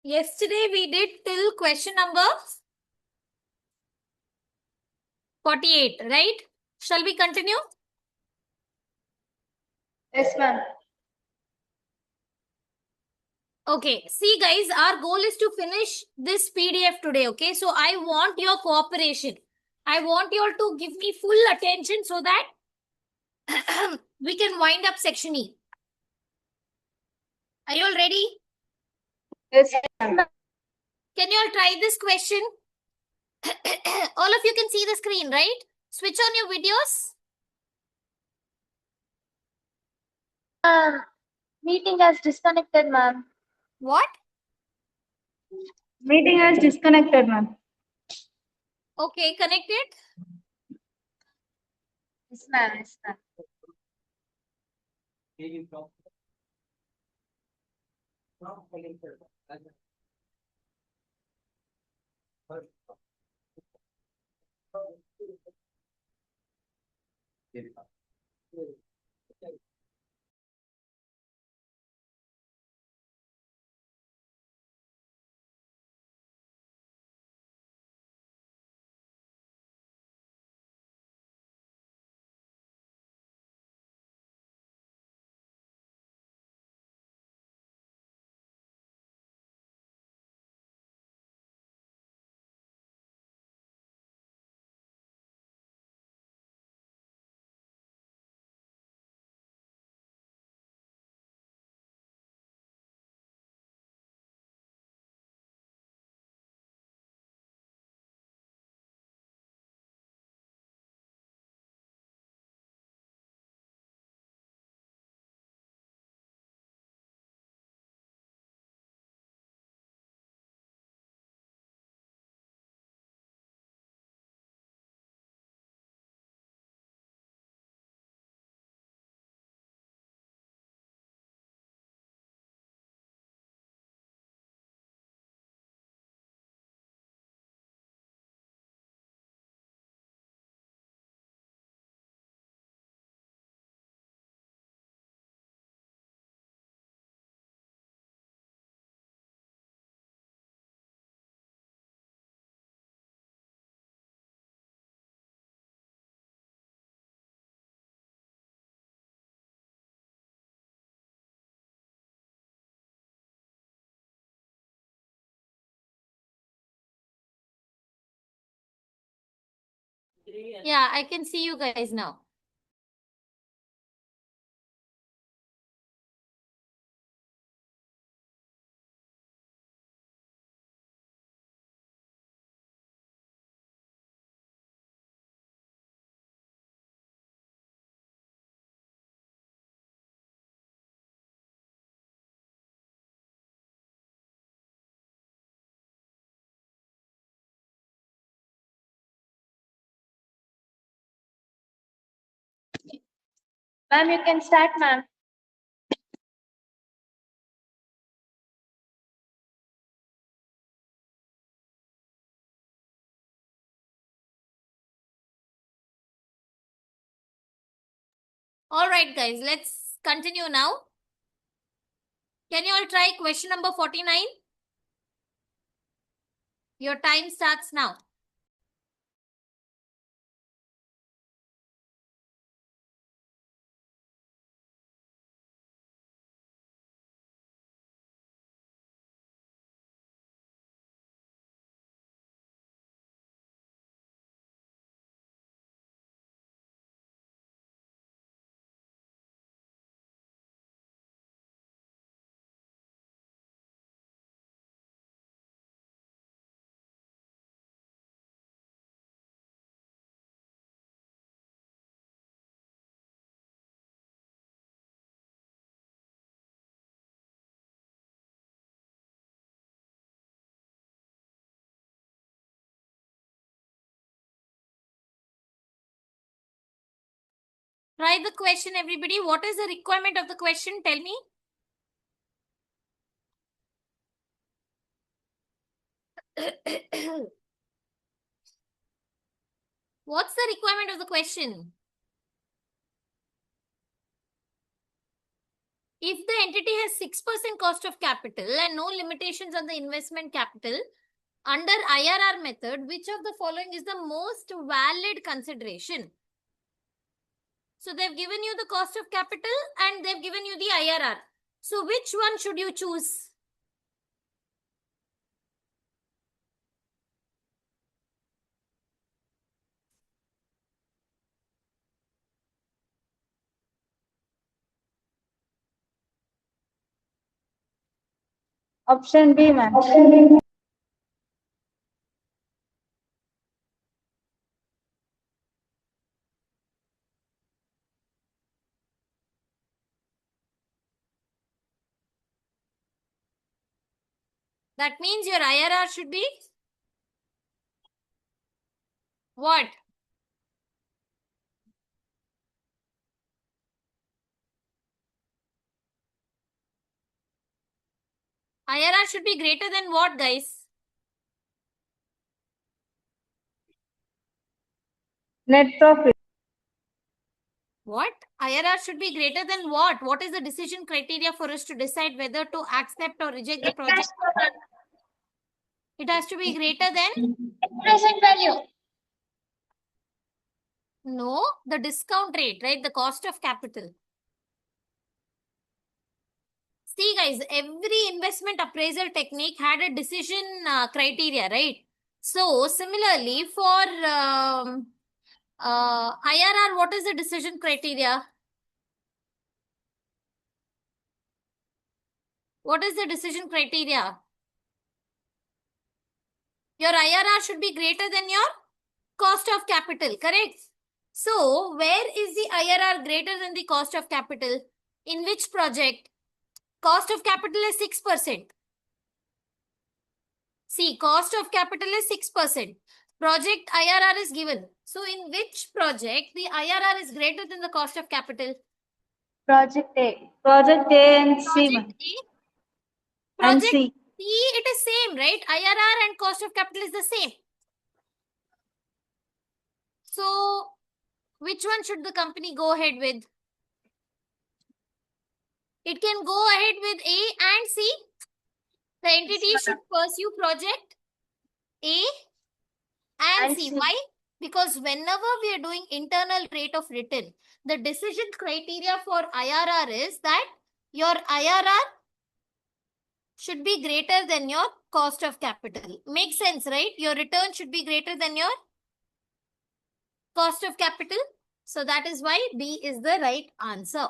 Yesterday we did till question number 48, right? Shall we continue? Yes, ma'am. Okay, see guys, our goal is to finish this PDF today, okay? So I want your cooperation. I want you all to give me full attention so that we can wind up section E. Are you all ready? Yes, ma'am. Can you all try this question? All of you can see the screen, right? Switch on your videos. Meeting has disconnected, ma'am. What? Meeting has disconnected, ma'am. Okay, connected. Yes, ma'am. Yes, ma'am. Yeah, I can see you guys now. Ma'am, you can start, ma'am. All right, guys, let's continue now. Can you all try question number 49? Your time starts now. Try the question, everybody. What is the requirement of the question? Tell me. What's the requirement of the question? If the entity has 6% cost of capital and no limitations on the investment capital, under IRR method, which of the following is the most valid consideration? So they've given you the cost of capital and they've given you the IRR. So which one should you choose? Option B, ma'am. That means your IRR should be what? IRR should be greater than what, guys? Net profit. What? IRR should be greater than what? What is the decision criteria for us to decide whether to accept or reject the project? It has to be greater than? Present value. No, the discount rate, right? The cost of capital. See, guys, every investment appraisal technique had a decision criteria, right? So, similarly, for IRR, what is the decision criteria? What is the decision criteria? Your IRR should be greater than your cost of capital, correct? So, where is the IRR greater than the cost of capital? In which project? Cost of capital is 6%. See, cost of capital is 6%. Project IRR is given. So, in which project the IRR is greater than the cost of capital? Project A. Project A and C, ma'am. Project A. And Project C. C, it is same, right? IRR and cost of capital is the same. So, which one should the company go ahead with? It can go ahead with A and C. The entity should pursue project A and C. Why? Because whenever we are doing internal rate of return, the decision criteria for IRR is that your IRR should be greater than your cost of capital. Makes sense, right? Your return should be greater than your cost of capital. So that is why B is the right answer.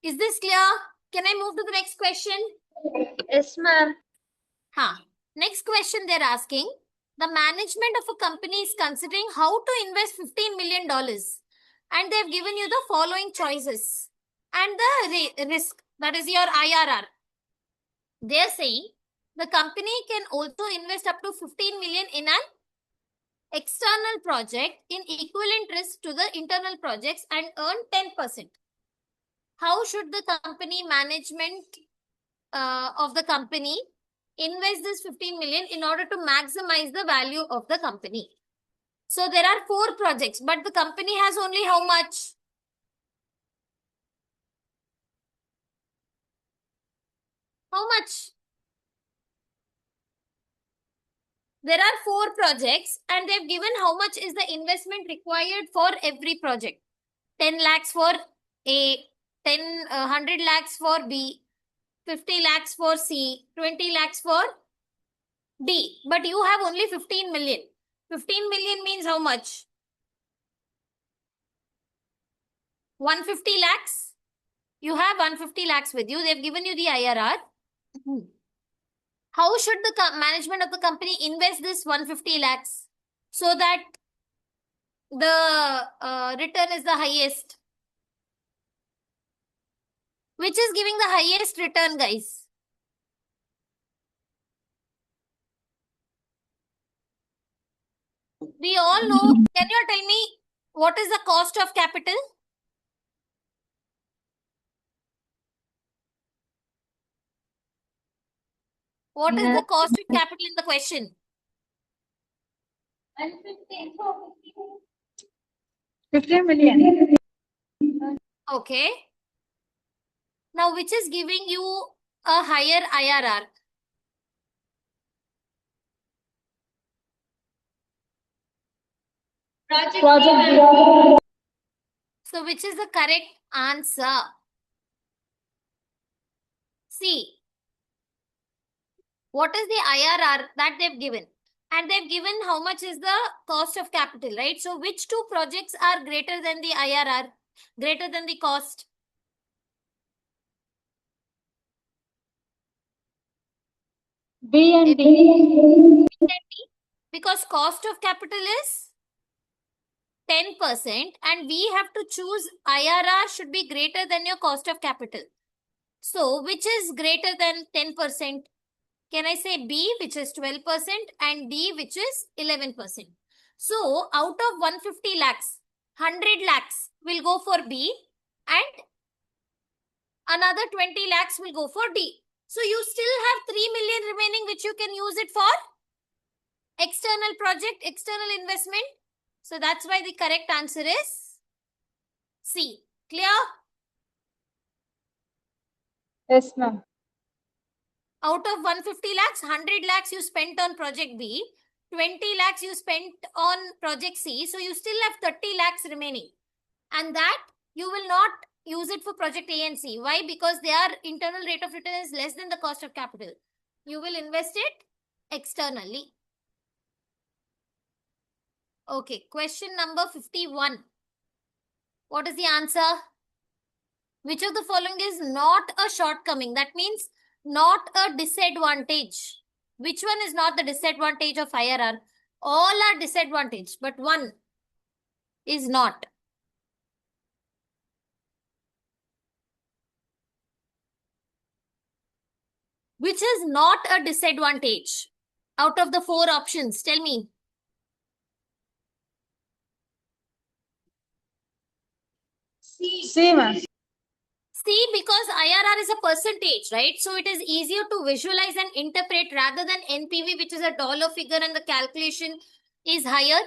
Is this clear? Can I move to the next question? Yes, ma'am. Next question they're asking. The management of a company is considering how to invest $15 million. And they've given you the following choices. And the risk, that is your IRR. They're saying the company can also invest up to 15 million in an external project in equivalent risk to the internal projects and earn 10%. How should the company management of the company invest this 15 million in order to maximize the value of the company? So there are 4 projects, but the company has only how much? How much? There are 4 projects and they've given how much is the investment required for every project. 10 lakhs for A, 100 lakhs for B, 50 lakhs for C, 20 lakhs for D. But you have only 15 million. 15 million means how much? 150 lakhs. You have 150 lakhs with you. They've given you the IRR. How should the management of the company invest this 150 lakhs so that the return is the highest? Which is giving the highest return, guys? We all know. Can you tell me what is the cost of capital? What is the cost of capital in the question? 15 million. Okay. Now, which is giving you a higher IRR? Project B. So, which is the correct answer? C. What is the IRR that they've given? And they've given how much is the cost of capital, right? So, which two projects are greater than the IRR, greater than the cost? B and D. Because cost of capital is 10% and we have to choose IRR should be greater than your cost of capital. So, which is greater than 10%? Can I say B, which is 12%, and D, which is 11%? So, out of 150 lakhs, 100 lakhs will go for B and another 20 lakhs will go for D. So, you still have 3 million remaining, which you can use it for external project, external investment. So, that's why the correct answer is C. Clear? Yes, ma'am. Out of 150 lakhs, 100 lakhs you spent on project B, 20 lakhs you spent on project C. So you still have 30 lakhs remaining. And that you will not use it for project A and C. Why? Because their internal rate of return is less than the cost of capital. You will invest it externally. Okay, question number 51. What is the answer? Which of the following is not a shortcoming? That means not a disadvantage. Which one is not the disadvantage of IRR? All are disadvantage, but one is not. Which is not a disadvantage? Out of the four options, tell me. C, ma'am. See, because IRR is a percentage, right? So it is easier to visualize and interpret rather than NPV, which is a dollar figure and the calculation is higher.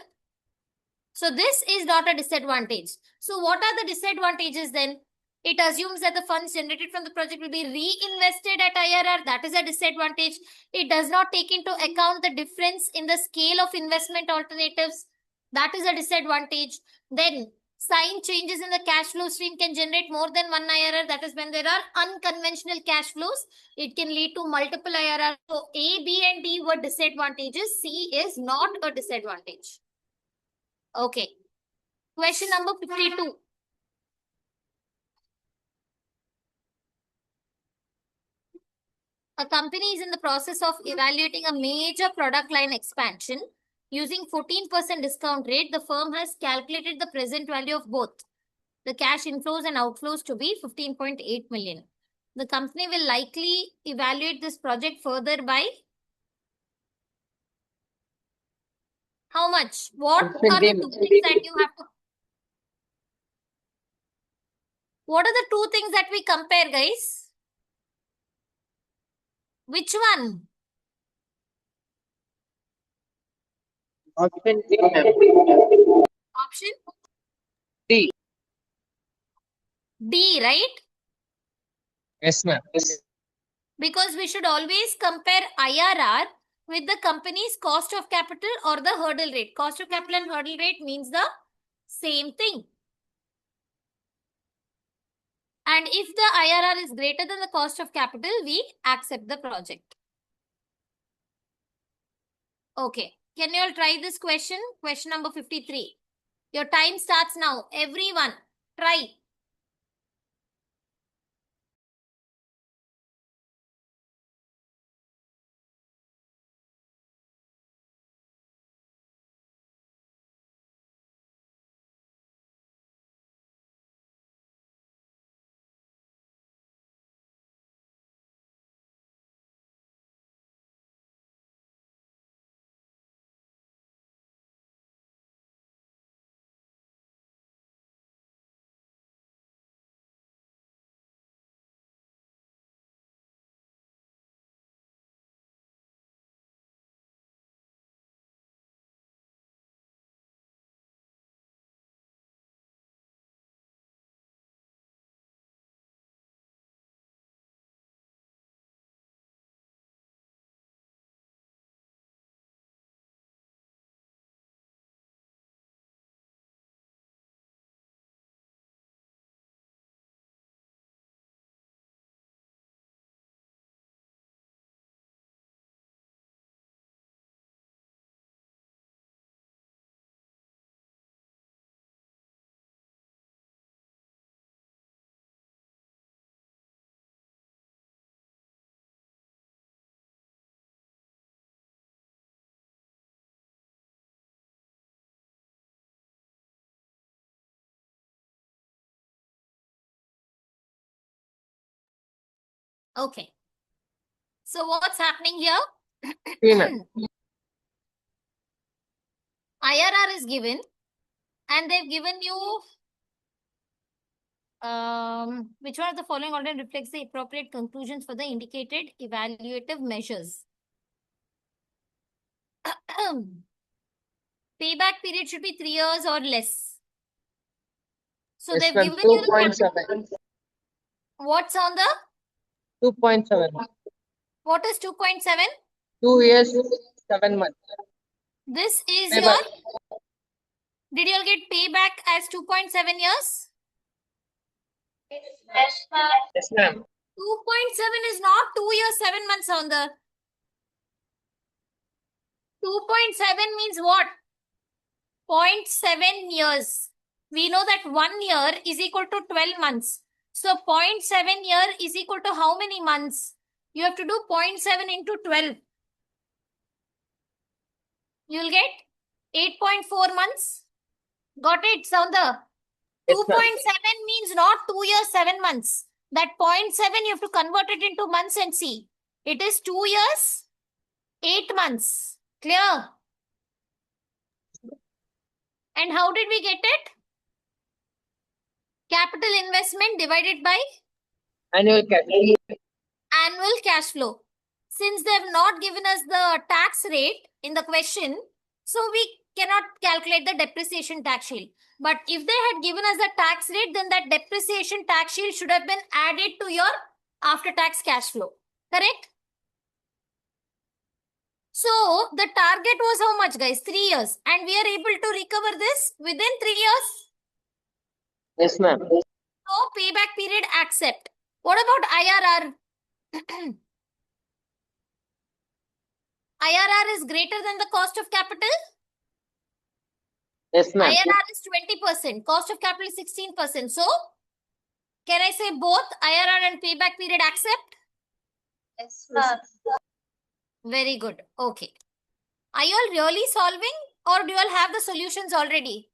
So this is not a disadvantage. So what are the disadvantages then? It assumes that the funds generated from the project will be reinvested at IRR. That is a disadvantage. It does not take into account the difference in the scale of investment alternatives. That is a disadvantage. Then sign changes in the cash flow stream can generate more than one IRR. That is when there are unconventional cash flows. It can lead to multiple IRR. So A, B and D were disadvantages. C is not a disadvantage. Okay. Question number 52. A company is in the process of evaluating a major product line expansion. Using 14% discount rate, the firm has calculated the present value of both the cash inflows and outflows to be 15.8 million. The company will likely evaluate this project further by how much? What are the two things that you have to? What are the two things that we compare, guys? Which one? Option D, ma'am. Option D. D, right? Yes, ma'am. Because we should always compare IRR with the company's cost of capital or the hurdle rate. Cost of capital and hurdle rate means the same thing. And if the IRR is greater than the cost of capital, we accept the project. Okay. Can you all try this question? Question number 53. Your time starts now. Everyone, try. Okay. So what's happening here? C, ma'am. IRR is given and they've given you which one of the following order reflects the appropriate conclusions for the indicated evaluative measures? Payback period should be 3 years or less. So Yes, they've ma'am. given you the 2.7. what's on the 2.7. what is 2.7? 2 years, 7 months. This is your Payback. did you all get payback as 2.7 years? Yes, ma'am. Yes, ma'am. 2.7 is not 2 years, 7 months on the 2.7 means what? 0.7 years. We know that 1 year is equal to 12 months. So 0.7 year is equal to how many months? You have to do 0.7 into 12. You'll get 8.4 months. Got it, Sounda? Yes, ma'am. 2.7 means not 2 years, 7 months. That 0.7 you have to convert it into months and see. It is 2 years, 8 months. Clear? And how did we get it? Capital investment divided by Annual capital. annual cash flow. Since they have not given us the tax rate in the question, so we cannot calculate the depreciation tax shield. But if they had given us the tax rate, then that depreciation tax shield should have been added to your after tax cash flow. Correct? So the target was how much, guys? 3 years. And we are able to recover this within 3 years. Yes, ma'am. So payback period accept. What about IRR? IRR is greater than the cost of capital. Yes, ma'am. IRR is 20%. Cost of capital is 16%. So can I say both IRR and payback period accept? Yes, ma'am. Very good. Okay. Are you all really solving or do you all have the solutions already?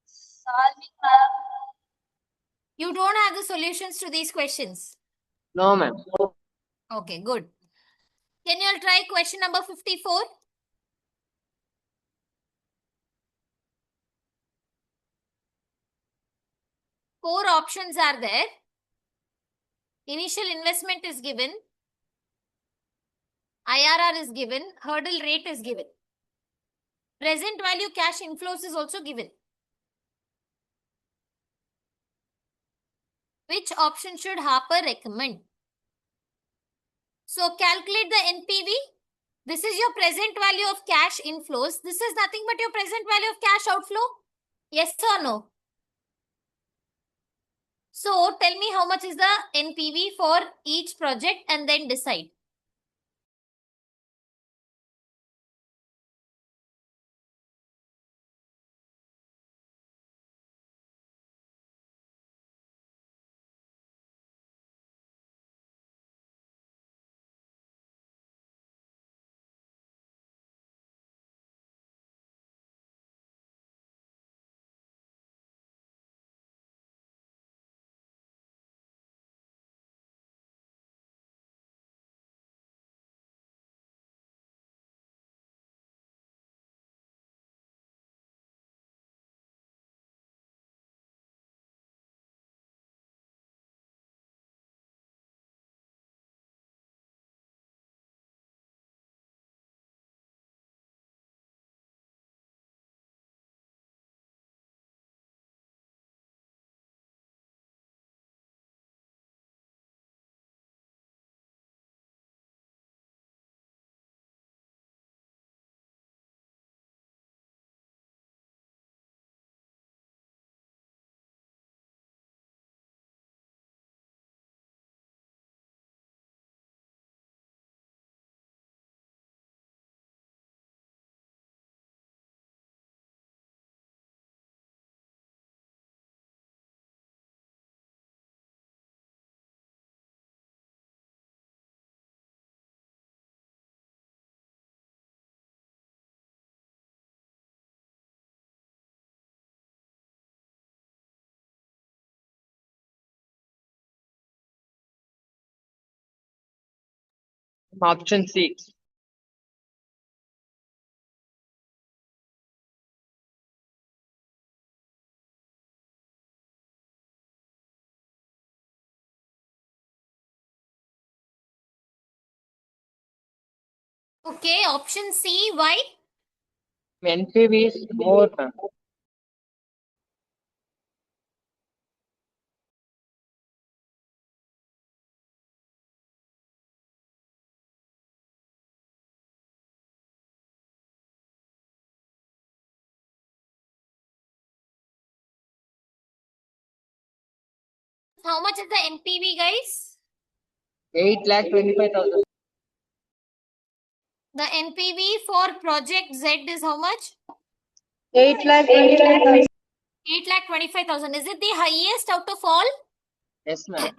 Solving, ma'am. You don't have the solutions to these questions. No, ma'am. Okay, good. Can you all try question number 54? Four options are there. Initial investment is given. IRR is given. Hurdle rate is given. Present value cash inflows is also given. Which option should Harper recommend? So calculate the NPV. This is your present value of cash inflows. This is nothing but your present value of cash outflow. Yes or no? So tell me how much is the NPV for each project and then decide. Option C. Okay, option C. Why? NPV is more, ma'am. How much is the NPV, guys? 8,25,000. The NPV for project Z is how much? 8,25,000. 8,25,000. Is it the highest out of all? Yes, ma'am.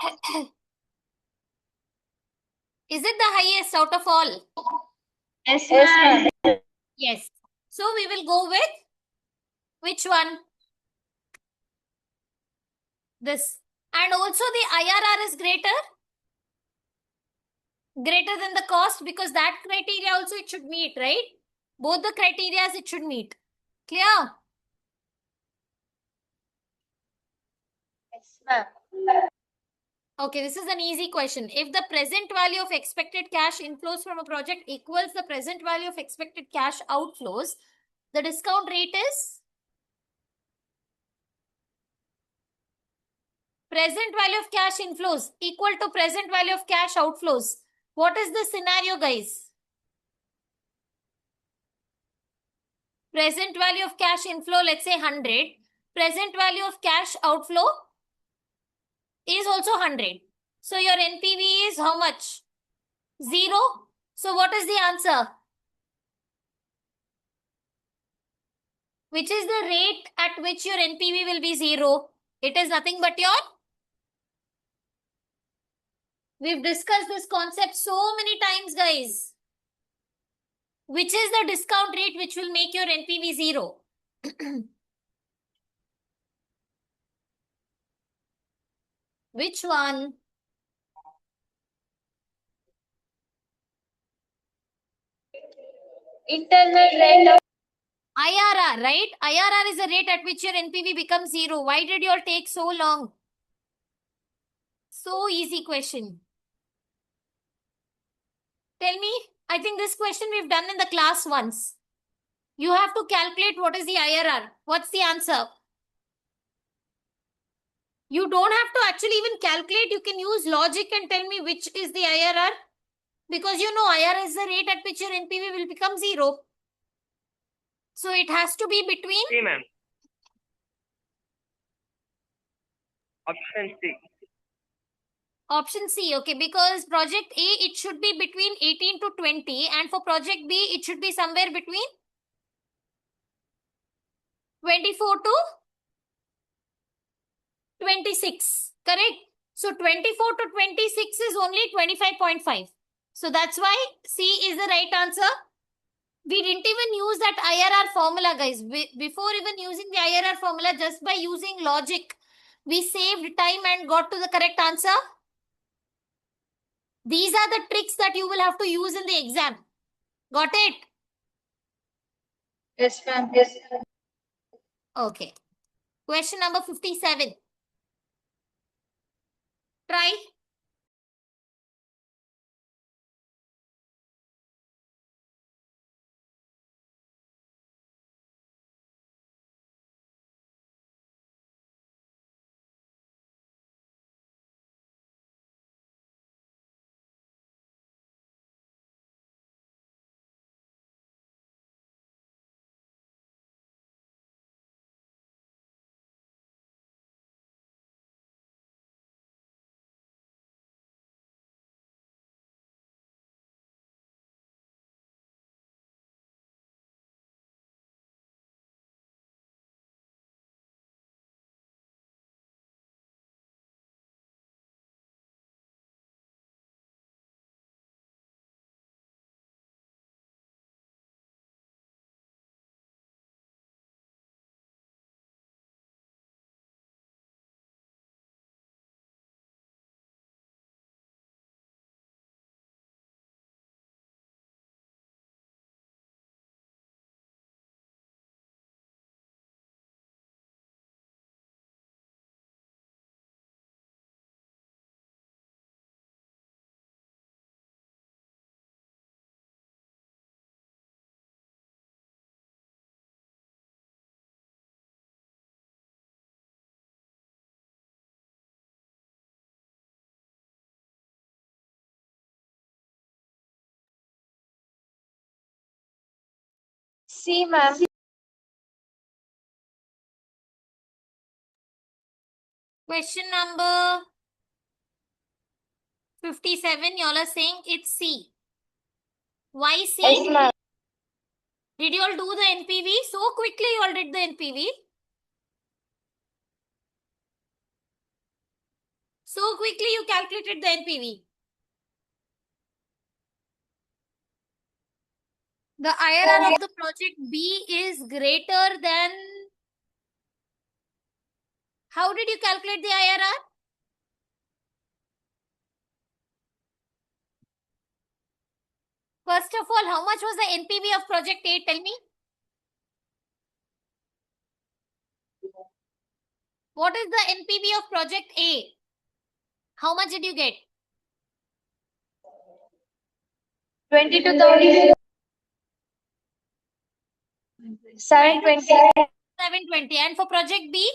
Is it the highest out of all? Yes, ma'am. Yes. So we will go with which one? This. And also the IRR is greater than the cost, because that criteria also it should meet, right? Both the criterias it should meet. Clear? Yes, ma'am. Okay, this is an easy question. If the present value of expected cash inflows from a project equals the present value of expected cash outflows, the discount rate is present value of cash inflows equal to present value of cash outflows. What is the scenario, guys? Present value of cash inflow, let's say 100. Present value of cash outflow is also 100. So your NPV is how much? 0. So what is the answer? Which is the rate at which your NPV will be 0? It is nothing but your... We've discussed this concept so many times, guys. Which is the discount rate which will make your NPV 0? Which one? Internal rate of IRR, right? IRR is the rate at which your NPV becomes 0. Why did you all take so long? So easy question. Tell me, I think this question we've done in the class once. You have to calculate what is the IRR. What's the answer? You don't have to actually even calculate. You can use logic and tell me which is the IRR. Because you know IRR is the rate at which your NPV will become 0. So it has to be between... C, ma'am. Option C. Option C, okay, because project A, it should be between 18 to 20, and for project B, it should be somewhere between 24 to 26, correct? So 24 to 26 is only 25.5. So that's why C is the right answer. We didn't even use that IRR formula, guys. Before even using the IRR formula, just by using logic, we saved time and got to the correct answer. These are the tricks that you will have to use in the exam. Got it? yes, ma'am. Yes. Okay. Question number 57. Try. C, ma'am. Question number 57, y'all are saying it's C. Why C? Yes, ma'am. Did you all do the NPV? So quickly you all did the NPV. So quickly you calculated the NPV. The IRR of the project B is greater than... How did you calculate the IRR? First of all, how much was the NPV of project A? Tell me. What is the NPV of project A? How much did you get? 22,000. 720. 720. And for project B?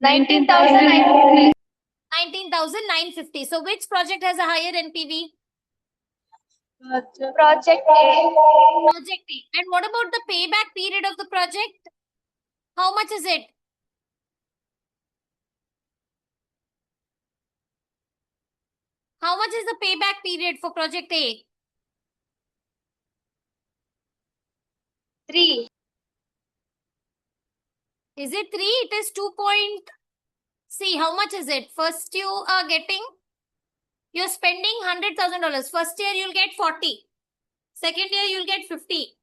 19,950. 19,950. So which project has a higher NPV? Project A. Project A. And what about the payback period of the project? How much is it? How much is the payback period for project A? 3. Is it 3? It is 2 point... See, how much is it? First you are getting... You're spending $100,000. First year you'll get 40. Second year you'll get 50.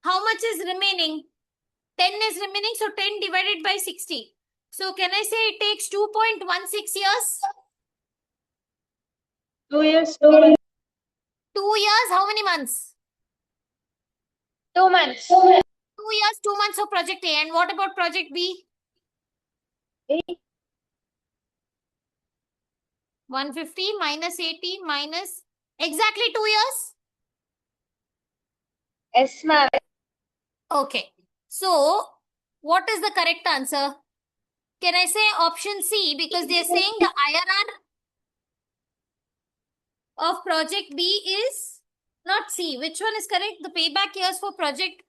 How much is remaining? 10 is remaining, so 10 divided by 60. So can I say it takes 2.16 years? 2 years. 2 months. 2 years, how many months? 2 months. 2 years, 2 months of project A. And what about project B? 150 minus 80 minus... Exactly 2 years? Yes, ma'am. Okay. So, what is the correct answer? Can I say option C? Because they are saying the IRR of project B is not C. Which one is correct? The payback years for project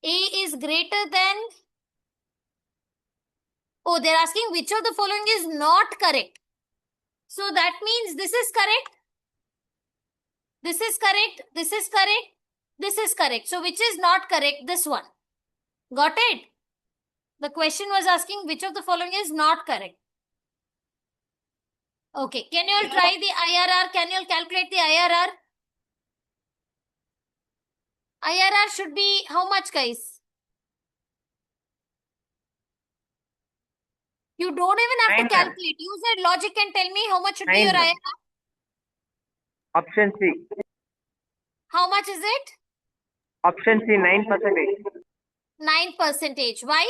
A is greater than... Oh, they're asking which of the following is not correct. So that means this is correct. This is correct. This is correct. This is correct. So which is not correct? This one. Got it? The question was asking which of the following is not correct. Okay. Can you all try the IRR? Can you all calculate the IRR? IRR should be how much, guys? You don't even have to 9, ma'am. calculate. Use your logic and tell me how much should be 9, your ma'am. IRR. Option C. How much is it? Option C, 9%. 9%. Why?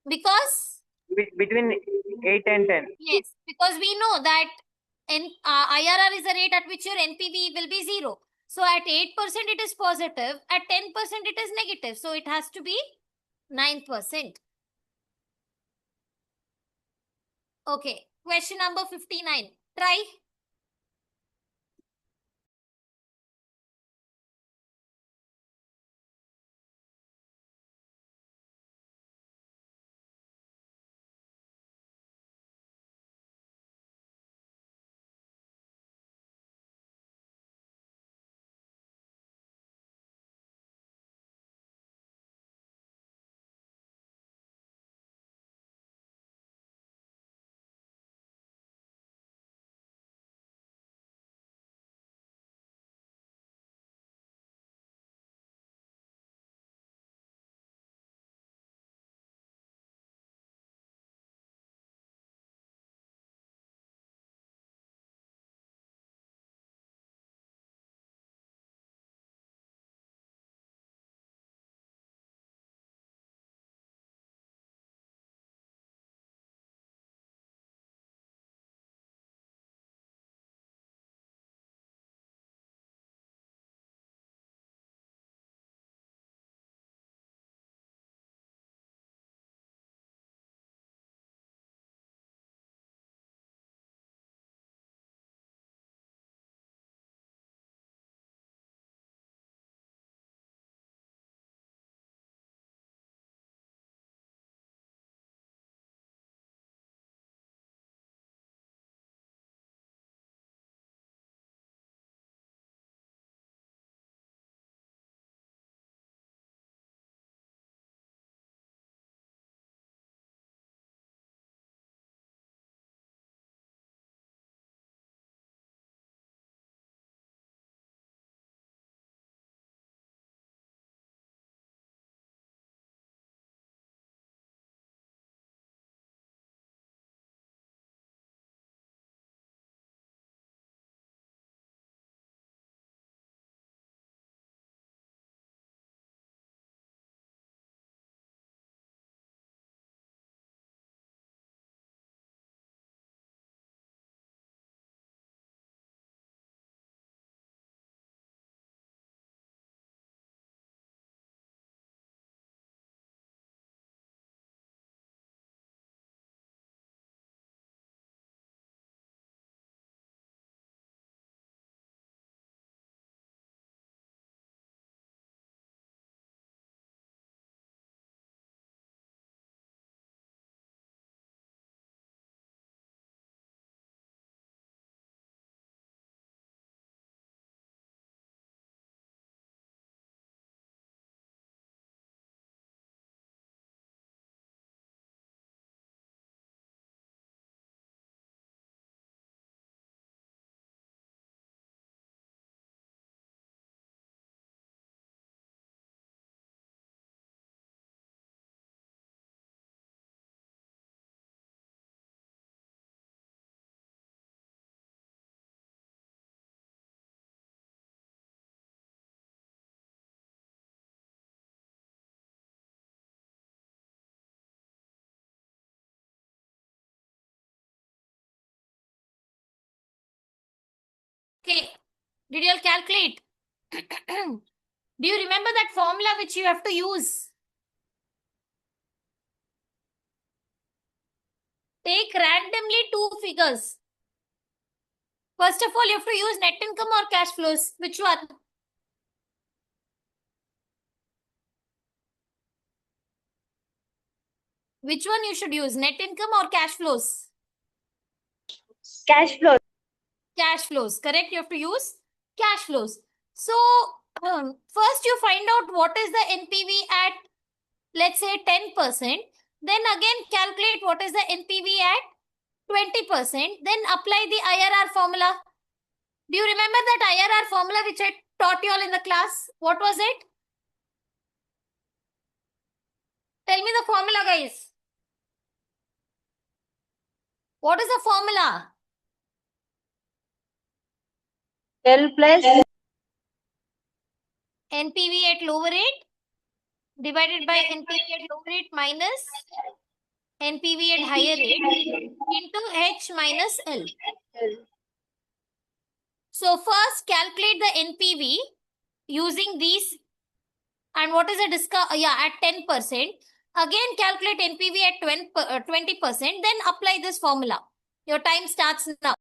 Because, Between 8 and 10. yes, because we know that IRR is the rate at which your NPV will be 0. So at 8% it is positive, at 10% it is negative. So it has to be 9%. Okay, question number 59. Try. Okay. Did you all calculate? Do you remember that formula which you have to use? Take randomly two figures. First of all, you have to use net income or cash flows. Which one? Which one you should use? Net income or cash flows? Cash flow. Cash flows. Correct. You have to use cash flows. So, first you find out what is the NPV at, let's say, 10%. Then again calculate what is the NPV at 20%. Then apply the IRR formula. Do you remember that IRR formula which I taught you all in the class? What was it? Tell me the formula, guys. What is the formula? L plus NPV at lower rate divided by NPV at lower rate minus NPV at higher rate into H minus L. So first calculate the NPV using these, and what is the discount? Yeah, at 10%. Again calculate NPV at 20%. Then apply this formula. Your time starts now.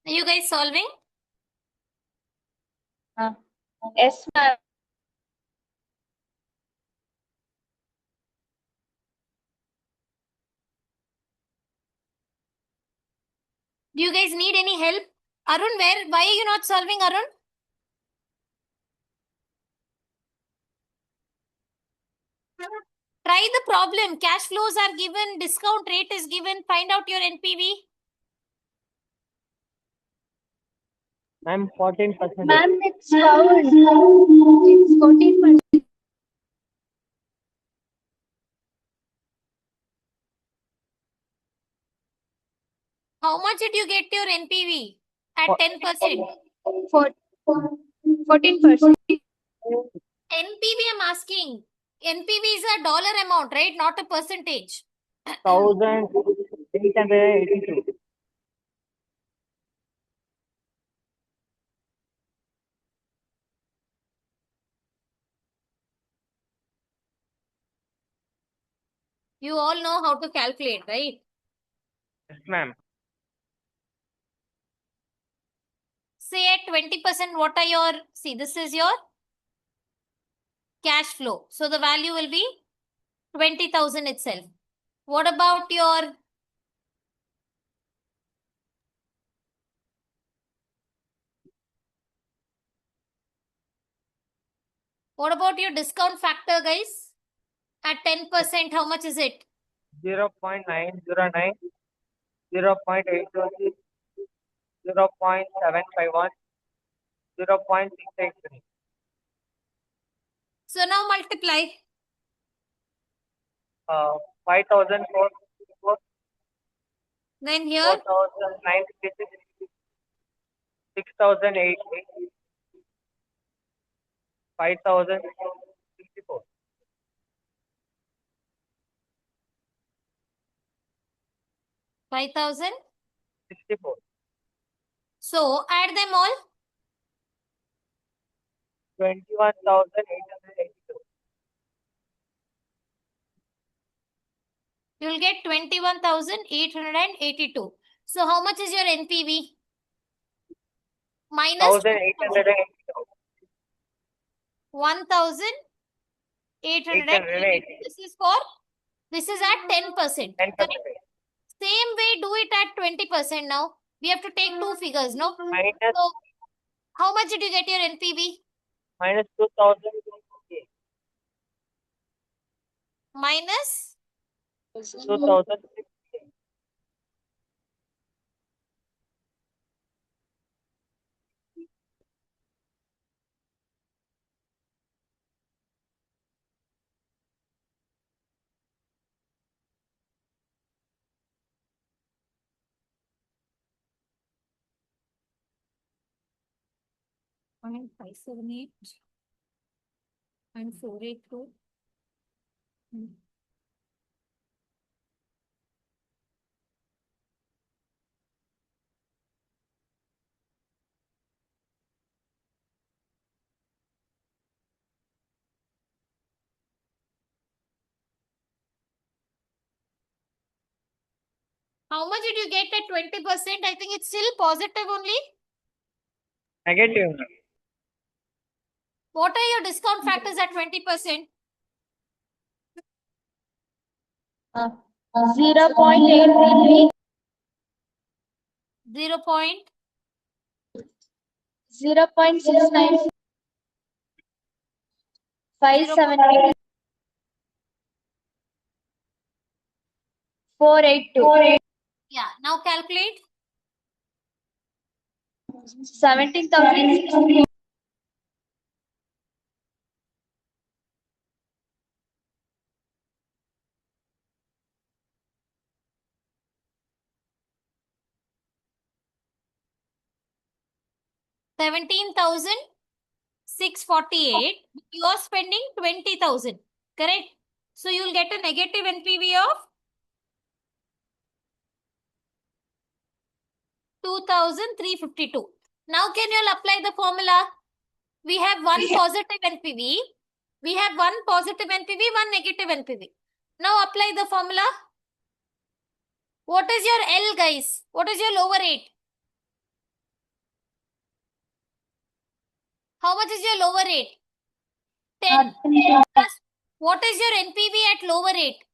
Are you guys solving? S ma'am. Do you guys need any help? Arun, why are you not solving, Arun? Try the problem. Cash flows are given, discount rate is given. Find out your NPV. Ma'am, 14%. Ma'am, it's found. It's 14%. How much did you get your NPV at 10%? 14%. NPV I'm asking. NPV is a dollar amount, right? Not a percentage. 1,882. You all know how to calculate, right? Yes, ma'am. Say at 20%, what are your, see, this is your cash flow. So the value will be 20,000 itself. What about your discount factor, guys? At 10%, how much is it? 0.909. 0.826, 0.751, 0.683. So now multiply. 5,454, Then here 4,956, 6,008, 5,064. 5,000. 64. So add them all. 21,882. You will get 21,882. So how much is your NPV? Minus 1,882. 1,882. This is at 10%. 10%. Same way, do it at 20% now. We have to take two figures, no? Minus, So, how much did you get your NPV? minus 2,058. Minus 2,058. point 578 and 482. How much did you get at 20%? I think it's still positive only. Negative. What are your discount factors at 20%? 0.833, 0 point 0.69, 578, 482, yeah. Now calculate. 17,060, 17,648. You are spending 20,000. Correct? So you will get a negative NPV of 2,352. Now can you all apply the formula? We have one positive NPV. We have one positive NPV, one negative NPV. Now apply the formula. What is your L, guys? What is your lower rate? How much is your lower rate? 10. Plus, what is your NPV at lower rate?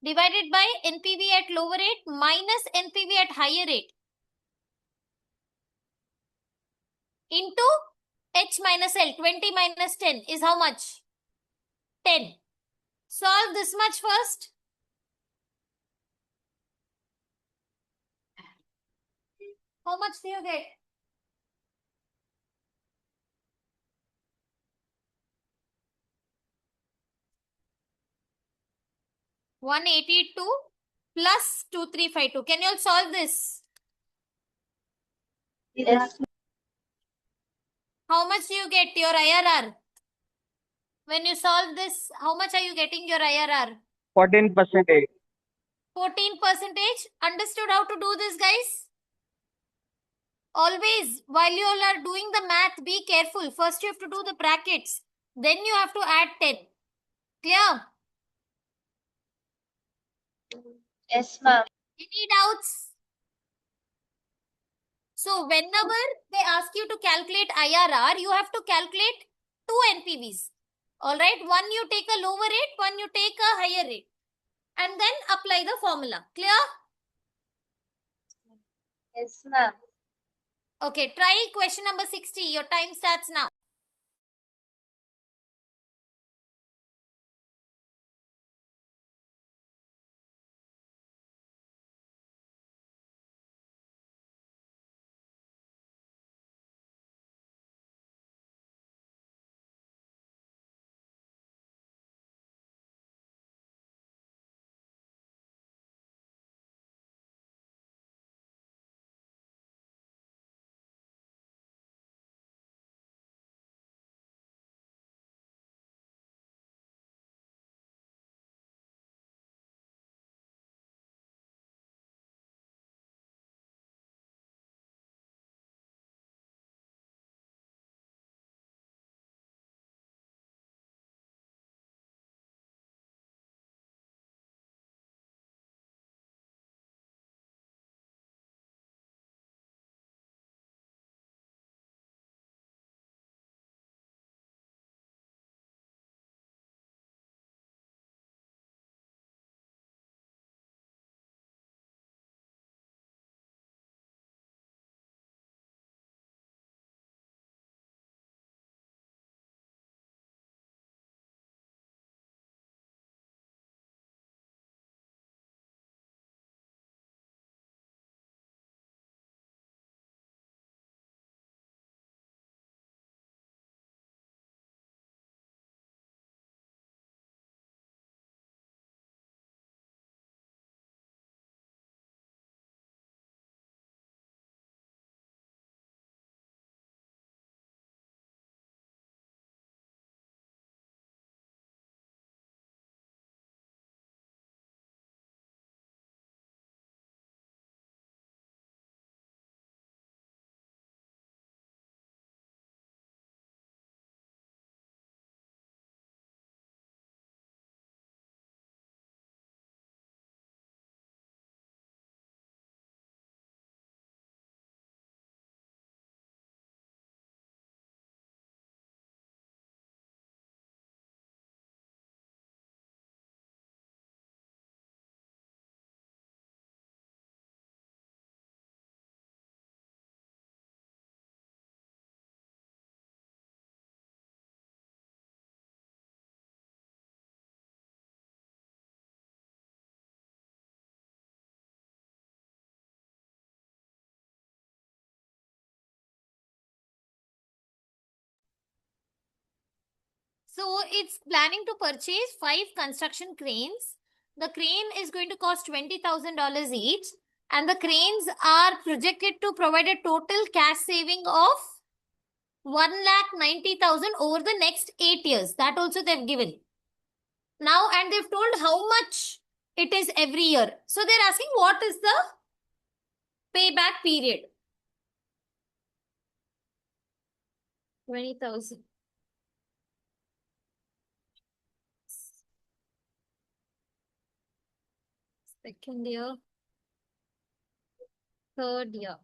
Divided by NPV at lower rate minus NPV at higher rate. Into H minus L. 20 minus 10 is how much? 10. Solve this much first. How much do you get? $182 plus 2352. Can you all solve this? yes, How much do you get your IRR? When you solve this, how much are you getting your IRR? 14%. 14%. Understood how to do this, guys? Always, while you all are doing the math, be careful. First, you have to do the brackets. Then you have to add 10. Clear? yes, ma'am. Any doubts? So, whenever they ask you to calculate IRR, you have to calculate two NPVs. Alright, one you take a lower rate, one you take a higher rate. And then apply the formula. Clear? Yes, ma'am. Okay, try question number 60. Your time starts now. So it's planning to purchase 5 construction cranes. The crane is going to cost $20,000 each, and the cranes are projected to provide a total cash saving of 1,90,000 over the next 8 years. That also they've given. Now, and they've told how much it is every year. So they're asking what is the payback period? 20,000. Second year, third year.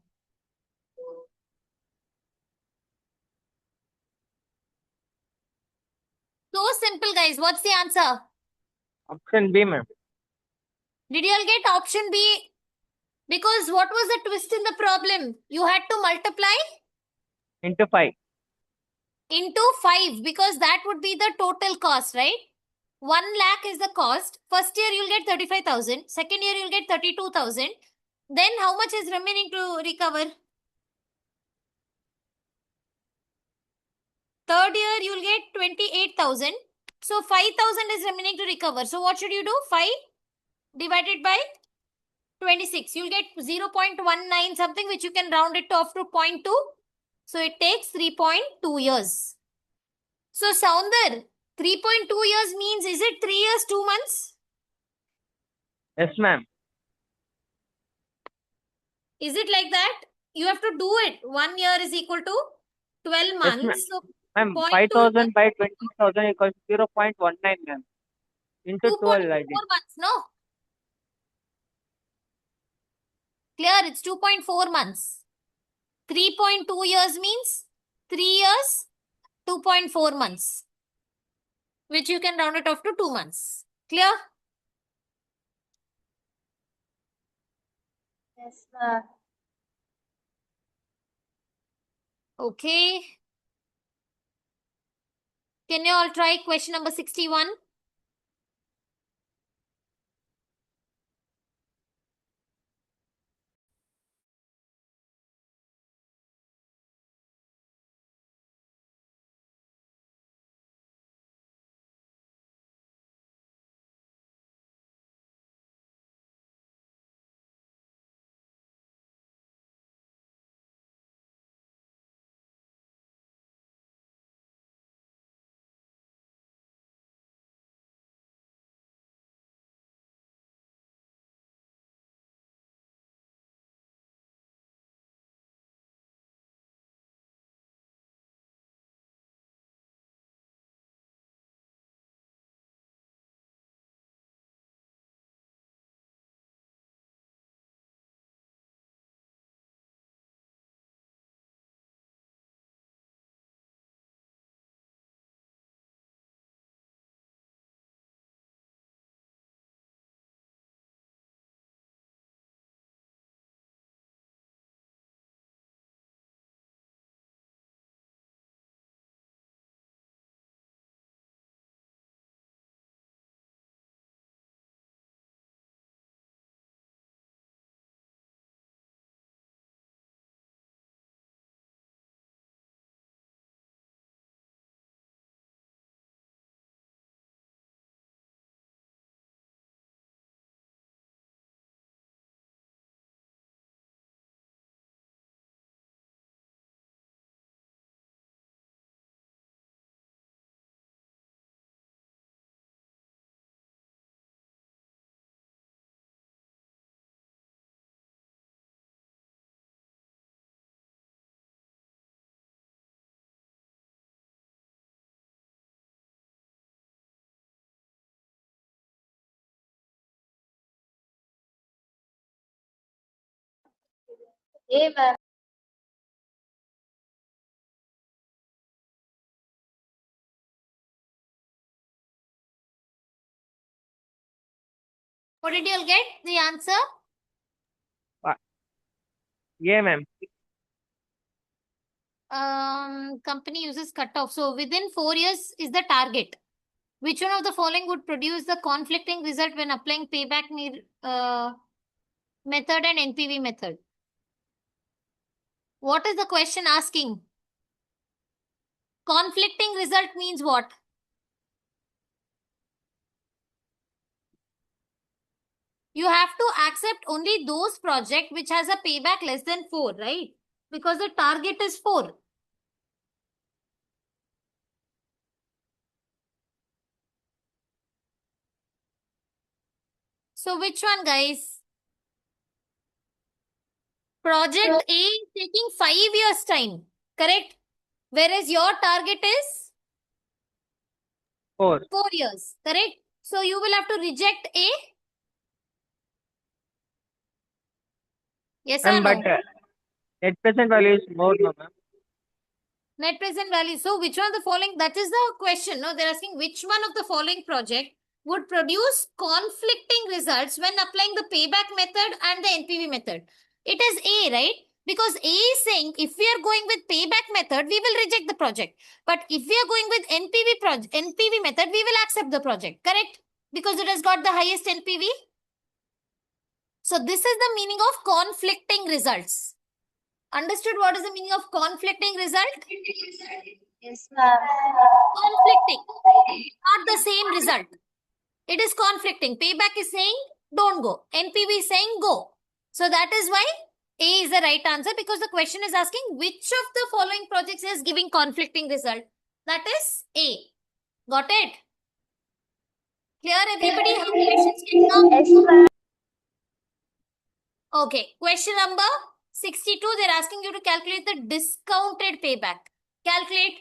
So simple, guys. What's the answer? Option B, ma'am. Did you all get option B? Because what was the twist in the problem? You had to multiply Into 5. into 5 because that would be the total cost, right? 1 lakh is the cost. First year you'll get 35,000. Second year you'll get 32,000. Then how much is remaining to recover? Third year you'll get 28,000. So 5,000 is remaining to recover. So what should you do? 5 divided by 26. You'll get 0.19 something, which you can round it off to 0.2. So it takes 3.2 years. So Sounder, 3.2 years means, is it 3 years, 2 months? Yes, ma'am. Is it like that? You have to do it. 1 year is equal to 12 Yes, ma'am. months. So Ma'am, 0.2 5,000 by 20,000 equals 0.19, ma'am. Into 12, I 2.4 did. months, no? Clear, it's 2.4 months. 3.2 years means 3 years, 2.4 months, which you can round it off to 2 months. Clear? Yes, ma'am. Okay. Can you all try question number 61? A, ma'am. What did you all get? The answer? Yeah, ma'am. Company uses cutoff. So within 4 years is the target. Which one of the following would produce the conflicting result when applying payback method and NPV method? What is the question asking? Conflicting result means what? You have to accept only those project which has a payback less than 4, right? Because the target is 4. So which one, guys? Project A is taking 5 years time, correct? Whereas your target is 4. 4 years, correct? So you will have to reject A. Yes or Ma'am, but no? net present value is more, no, ma'am. Net present value. So which one of the following? That is the question. No, they're asking which one of the following project would produce conflicting results when applying the payback method and the NPV method. It is A, right? Because A is saying if we are going with payback method, we will reject the project. But if we are going with NPV method, we will accept the project. Correct? Because it has got the highest NPV. So this is the meaning of conflicting results. Understood what is the meaning of conflicting result? Yes, ma'am. Conflicting, not the same result. It is conflicting. Payback is saying don't go. NPV is saying go. So that is why A is the right answer, because the question is asking which of the following projects is giving conflicting result. That is A. Got it? Clear, everybody? How questions can come? Yes, ma'am. Okay. Question number 62. They're asking you to calculate the discounted payback. Calculate.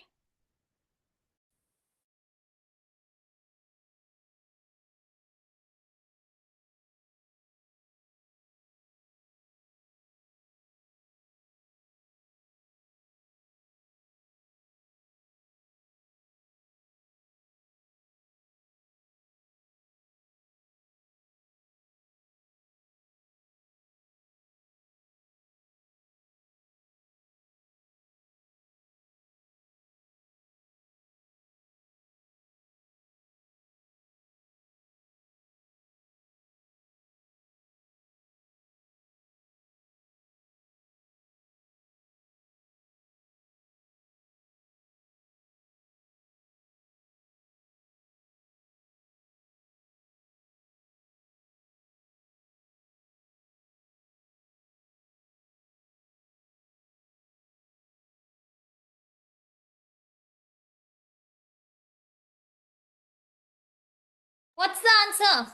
What's the answer?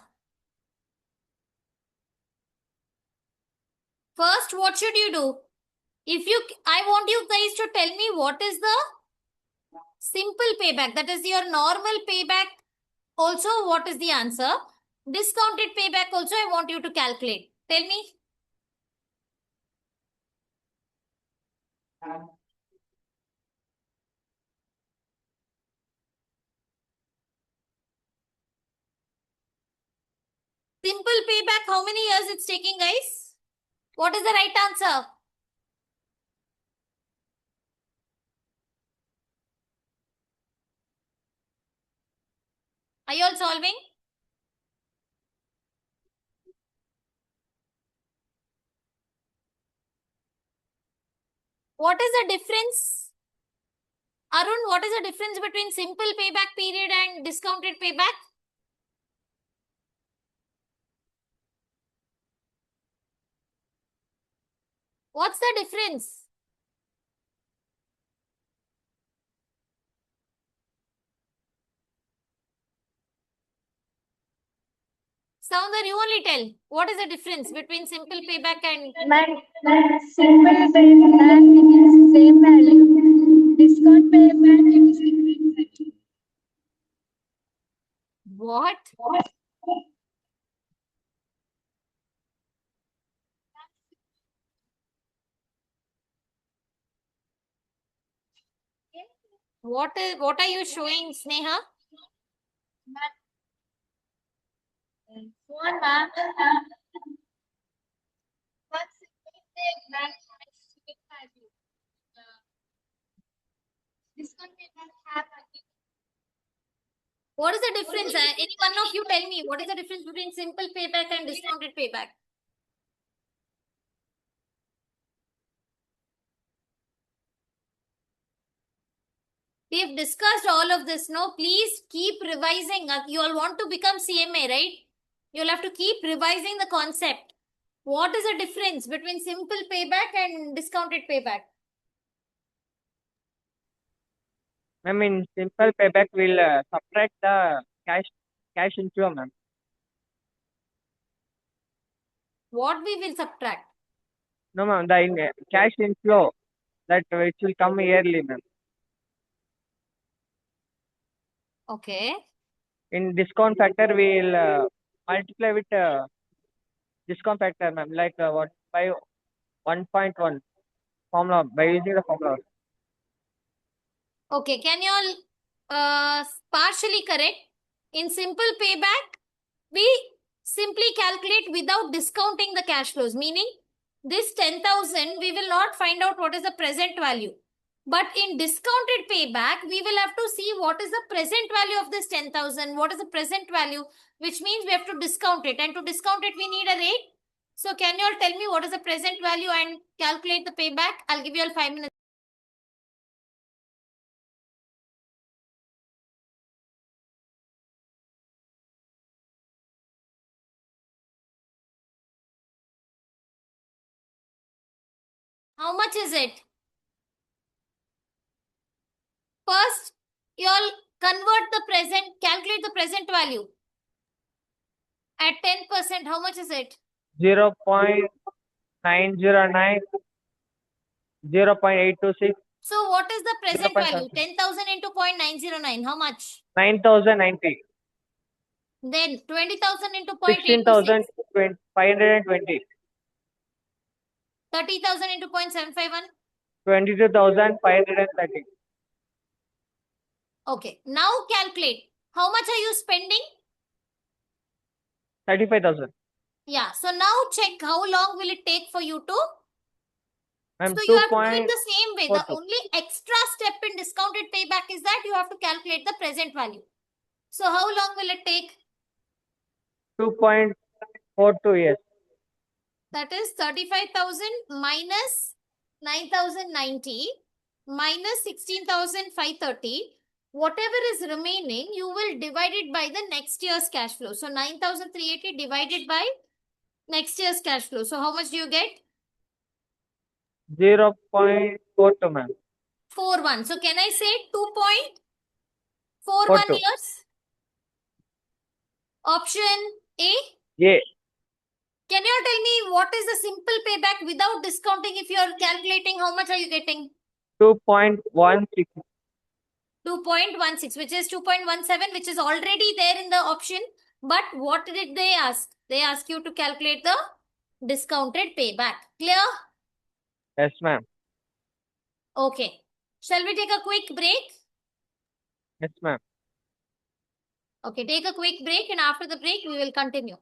First, what should you do? I want you guys to tell me what is the simple payback. That is your normal payback. Also, what is the answer? Discounted payback also, I want you to calculate. Tell me. Simple payback, how many years it's taking, guys? What is the right answer? Are you all solving? What is the difference? Arun, what is the difference between simple payback period and discounted payback? What's the difference? Soundar, you only tell. What is the difference between simple payback and... Ma'am, simple payback it is same value. Discount payback it is different value. What? What are you showing, Sneha? One ma'am. One simple payback has same value. Discount payback have What is the difference? Any one of you tell me what is the difference between simple payback and discounted payback? We've discussed all of this. No, please keep revising. You all want to become CMA, right? You'll have to keep revising the concept. What is the difference between simple payback and discounted payback? Ma'am, in simple payback, we'll subtract the cash inflow, ma'am. What we will subtract? No, ma'am, cash inflow that which will come yearly, ma'am. Okay. In discount factor, we'll multiply with discount factor, ma'am, like what by 1.1 formula by using the formula. Okay. Can you all partially correct? In simple payback, we simply calculate without discounting the cash flows, meaning this 10,000, we will not find out what is the present value. But in discounted payback, we will have to see what is the present value of this 10,000, what is the present value, which means we have to discount it. And to discount it, we need a rate. So can you all tell me what is the present value and calculate the payback? I'll give you all 5 minutes. How much is it? First, you all convert the present, calculate the present value. At 10%, how much is it? 0.909, 0.826, So what is the present value? 0.7, 10,000 into 0.909. How much? 9,090, Then 20,000 into 0.826. 16,520, 30,000 into 0.751. 22,530, Okay. Now calculate. How much are you spending? 35,000. Yeah. So now check how long will it take for you to. Ma'am, So you have to do it 2.42. the same way. The only extra step in discounted payback is that you have to calculate the present value. So how long will it take? 2.42 years. That is 35,000 minus 9,090 minus 16,530. Whatever is remaining, you will divide it by the next year's cash flow. So 9,380 divided by next year's cash flow. So how much do you get? 0.42, ma'am. 41. So can I say 2.41 42. years? Option A. Yeah. Can you all tell me what is the simple payback without discounting? If you are calculating, how much are you getting? 2.16. 2.16, which is 2.17, which is already there in the option. But what did they ask? They ask you to calculate the discounted payback. Clear? Yes, ma'am. Okay. Shall we take a quick break? Yes, ma'am. Okay, take a quick break, and after the break, we will continue.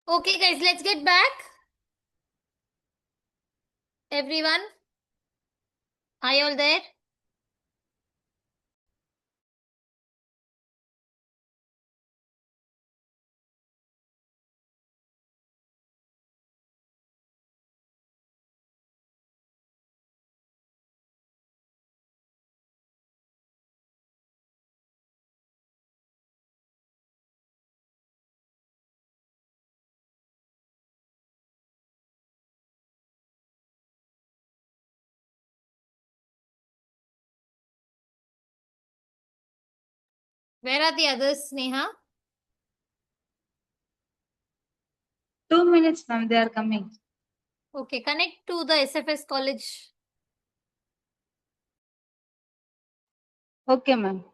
Okay, guys, let's get back. Everyone, are you all there? Where are the others, Neha? 2 minutes, ma'am. They are coming. Okay, connect to the SFS college. Okay, ma'am.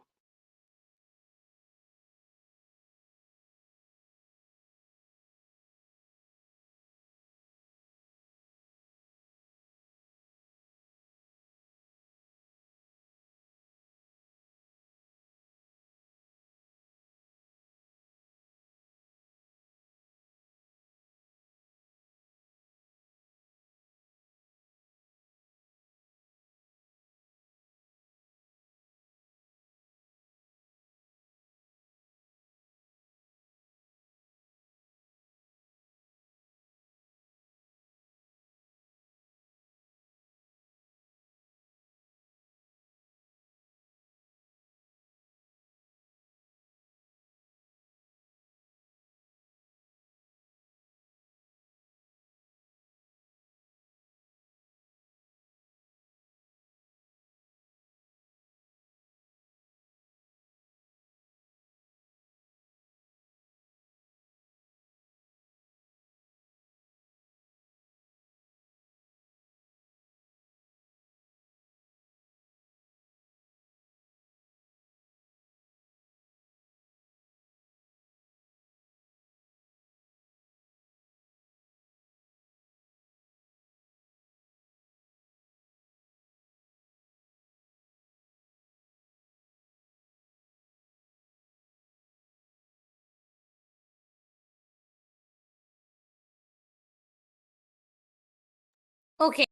Okay.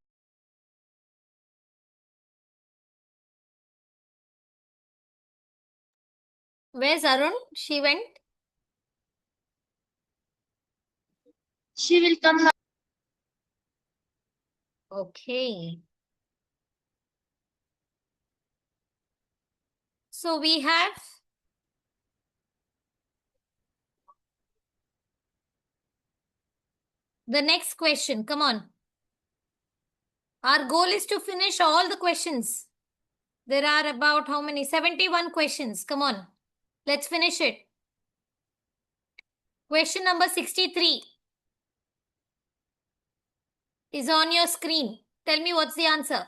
Where's Arun? She went. She will come. Okay. So we have the next question. Come on. Our goal is to finish all the questions. There are about how many? 71 questions. Come on. Let's finish it. Question number 63 is on your screen. Tell me what's the answer.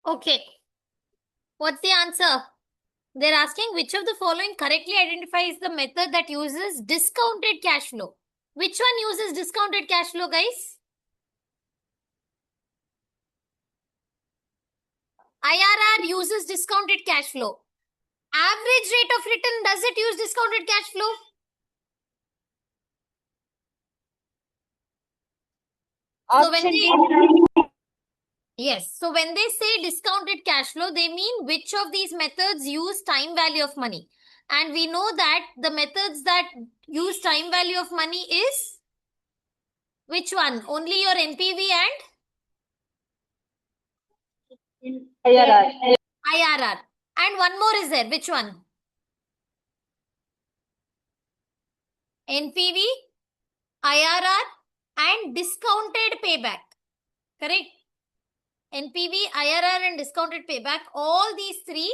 Okay. What's the answer? They're asking which of the following correctly identifies the method that uses discounted cash flow. Which one uses discounted cash flow, guys? IRR uses discounted cash flow. Average rate of return, does it use discounted cash flow? So when they yes, so when they say discounted cash flow, they mean which of these methods use time value of money. And we know that the methods that use time value of money is which one? Only your NPV and IRR. IRR. And one more is there. Which one? NPV, IRR, and discounted payback. Correct? NPV, IRR, and discounted payback. All these three,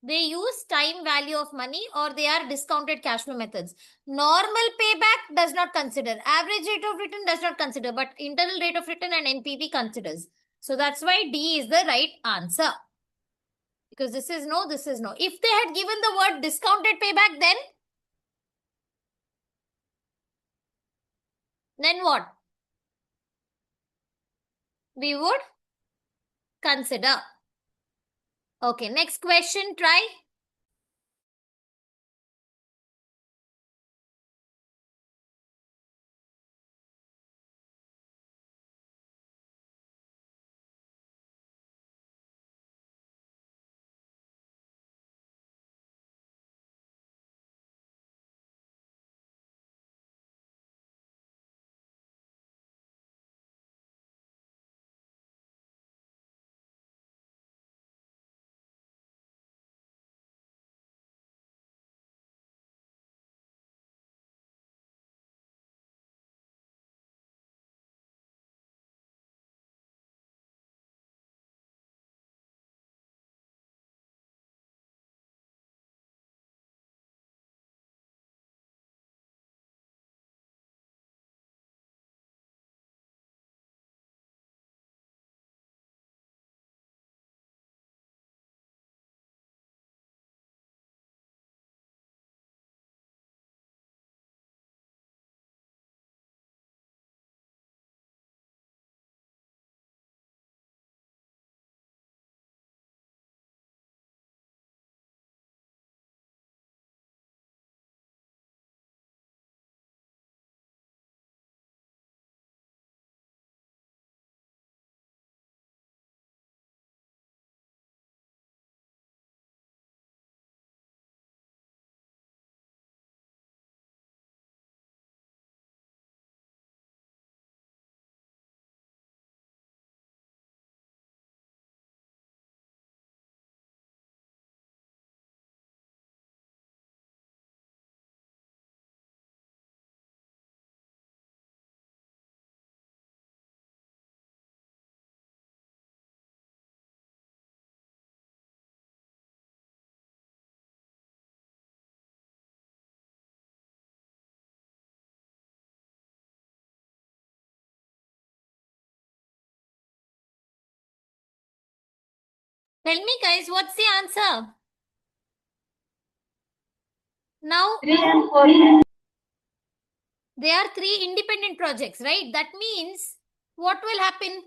they use time value of money or they are discounted cash flow methods. Normal payback does not consider. Average rate of return does not consider. But internal rate of return and NPV considers. So that's why D is the right answer. Because this is no, this is no. If they had given the word discounted payback, then what? We would consider. Okay, next question, try. Tell me, guys, what's the answer? Now, 3 and 4. they are three independent projects, right? That means what will happen?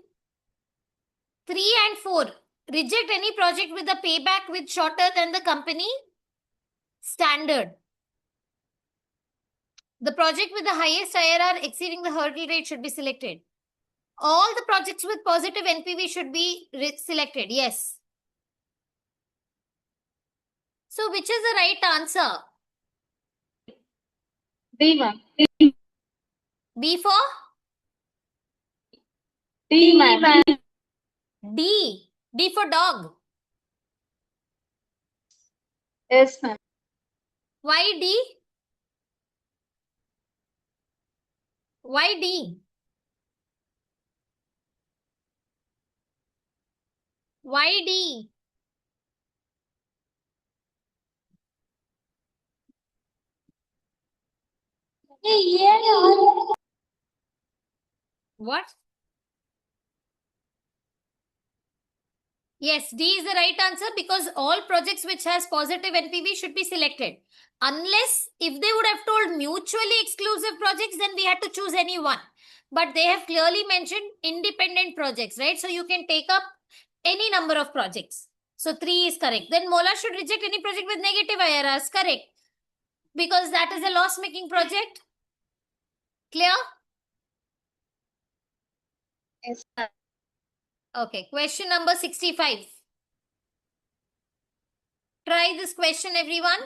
3 and 4. Reject any project with a payback with shorter than the company standard. The project with the highest IRR exceeding the hurdle rate should be selected. All the projects with positive NPV should be selected. Yes. So, which is the right answer? D, ma'am. B for D, ma'am. D. D for dog. Yes, ma'am. Why D? Why D? Why D? What? Yes, D is the right answer because all projects which has positive NPV should be selected. Unless if they would have told mutually exclusive projects, then we had to choose any one. But they have clearly mentioned independent projects, right? So you can take up any number of projects. So 3 is correct. Then Mola should reject any project with negative IRRs. Correct. Because that is a loss-making project. Clear? Yes, ma'am. Okay. Question number 65. Try this question, everyone.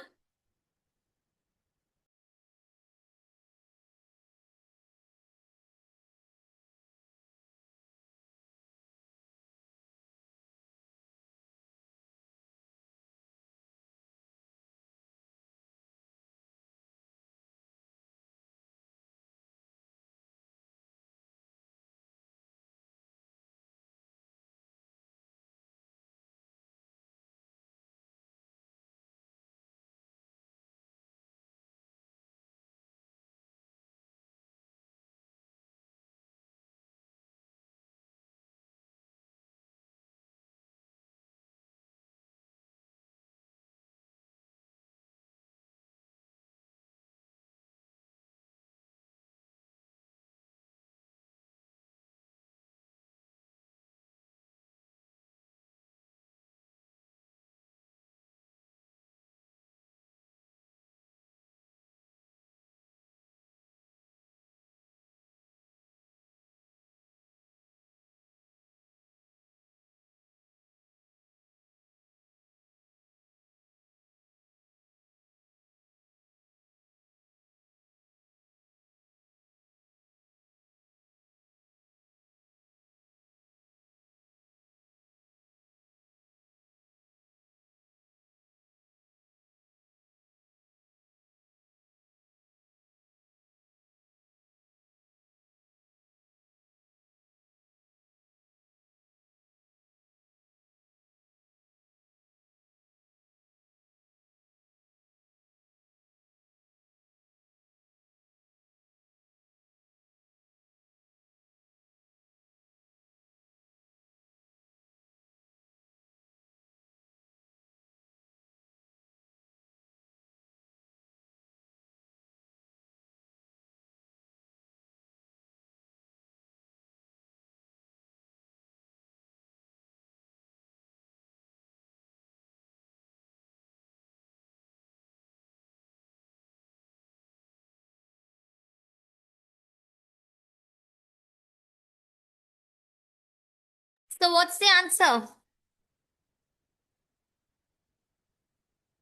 So what's the answer?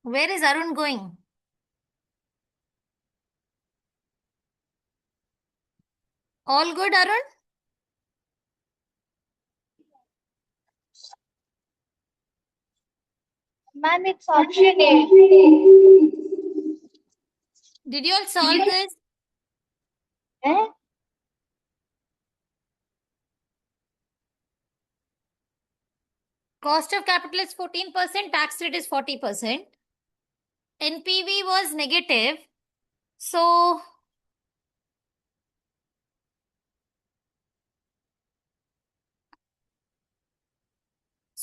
Where is Arun going? All good, Arun? Ma'am, it's option A. Did you all solve this? Eh? Cost of capital is 14%, tax rate is 40%. NPV was negative. So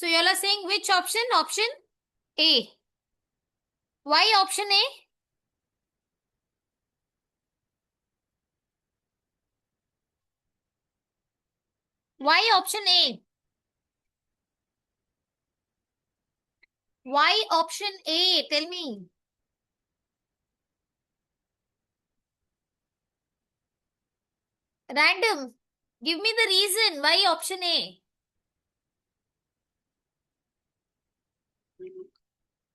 you all are saying which option? Option A. Why option A? Why option A? Why option A? Tell me. Random. Give me the reason. Why option A?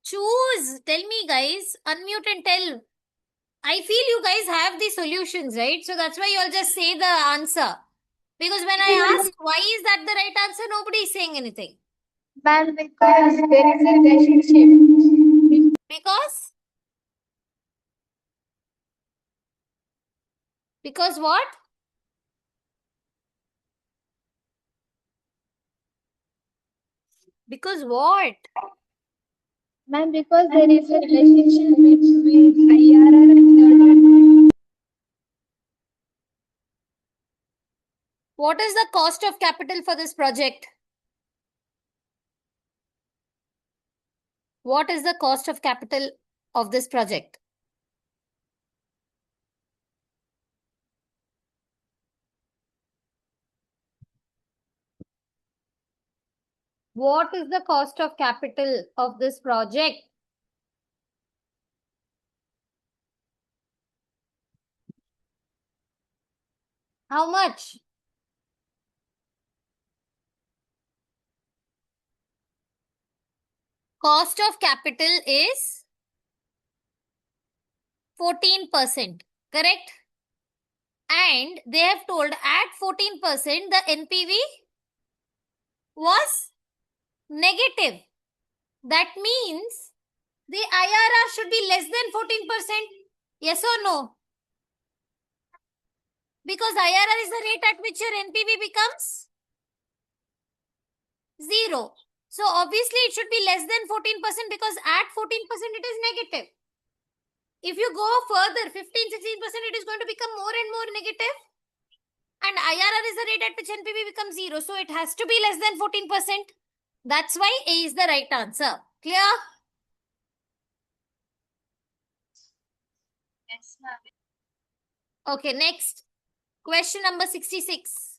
Choose. Tell me, guys. Unmute and tell. I feel you guys have the solutions, right? So that's why you all just say the answer. Because when I ask why is that the right answer, nobody is saying anything. Ma'am, because there is a relationship. Because? Because what? Because what? Ma'am, because there is a relationship between IRR and third. What is the cost of capital for this project? What is the cost of capital of this project? What is the cost of capital of this project? How much? Cost of capital is 14%, correct? And they have told at 14% the NPV was negative. That means the IRR should be less than 14%. Yes or no? Because IRR is the rate at which your NPV becomes 0. So obviously it should be less than 14% because at 14% it is negative. If you go further, 15-16%, it is going to become more and more negative. And IRR is the rate at which NPV becomes 0. So it has to be less than 14%. That's why A is the right answer. Clear? Yes, ma'am. Okay, next. Question number 66.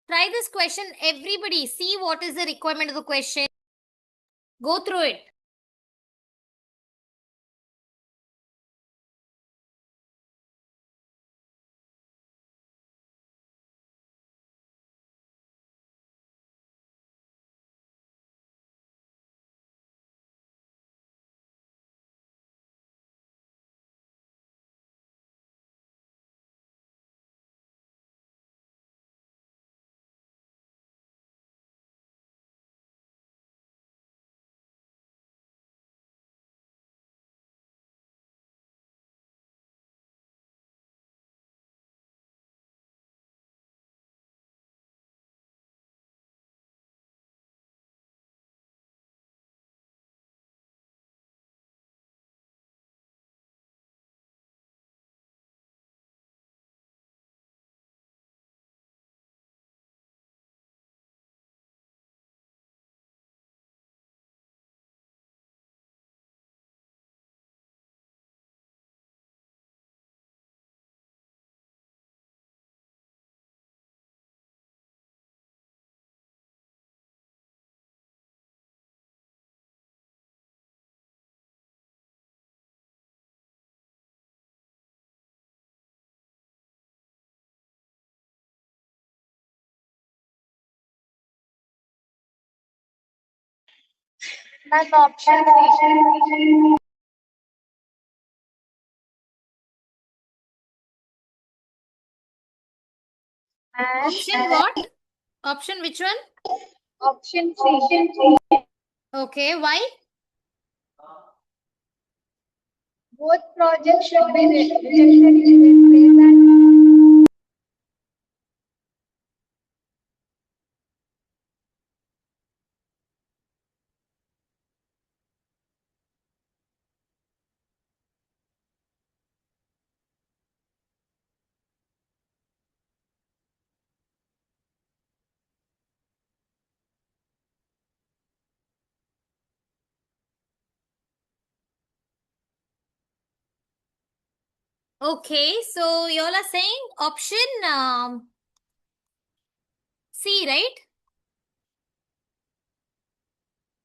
Try this question. Everybody see what is the requirement of the question. Go through it. Ma'am, option C. Option what? Option which one? Option C. Okay, why? Both projects should be rejected if their payback. Okay, so you all are saying option C, right?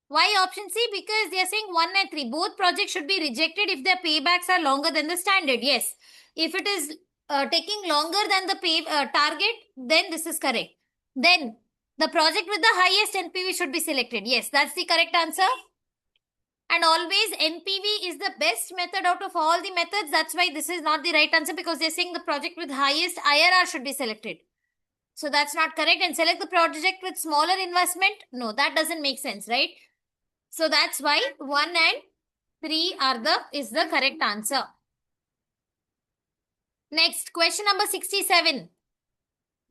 Why option C? Because they are saying 1 and 3. Both projects should be rejected if their paybacks are longer than the standard. Yes. If it is taking longer than the pay target, then this is correct. Then the project with the highest NPV should be selected. Yes, that's the correct answer. And always NPV is the best method out of all the methods. That's why this is not the right answer because they're saying the project with highest IRR should be selected. So that's not correct. And select the project with smaller investment. No, that doesn't make sense, right? So that's why 1 and 3 is the correct answer. Next, question number 67.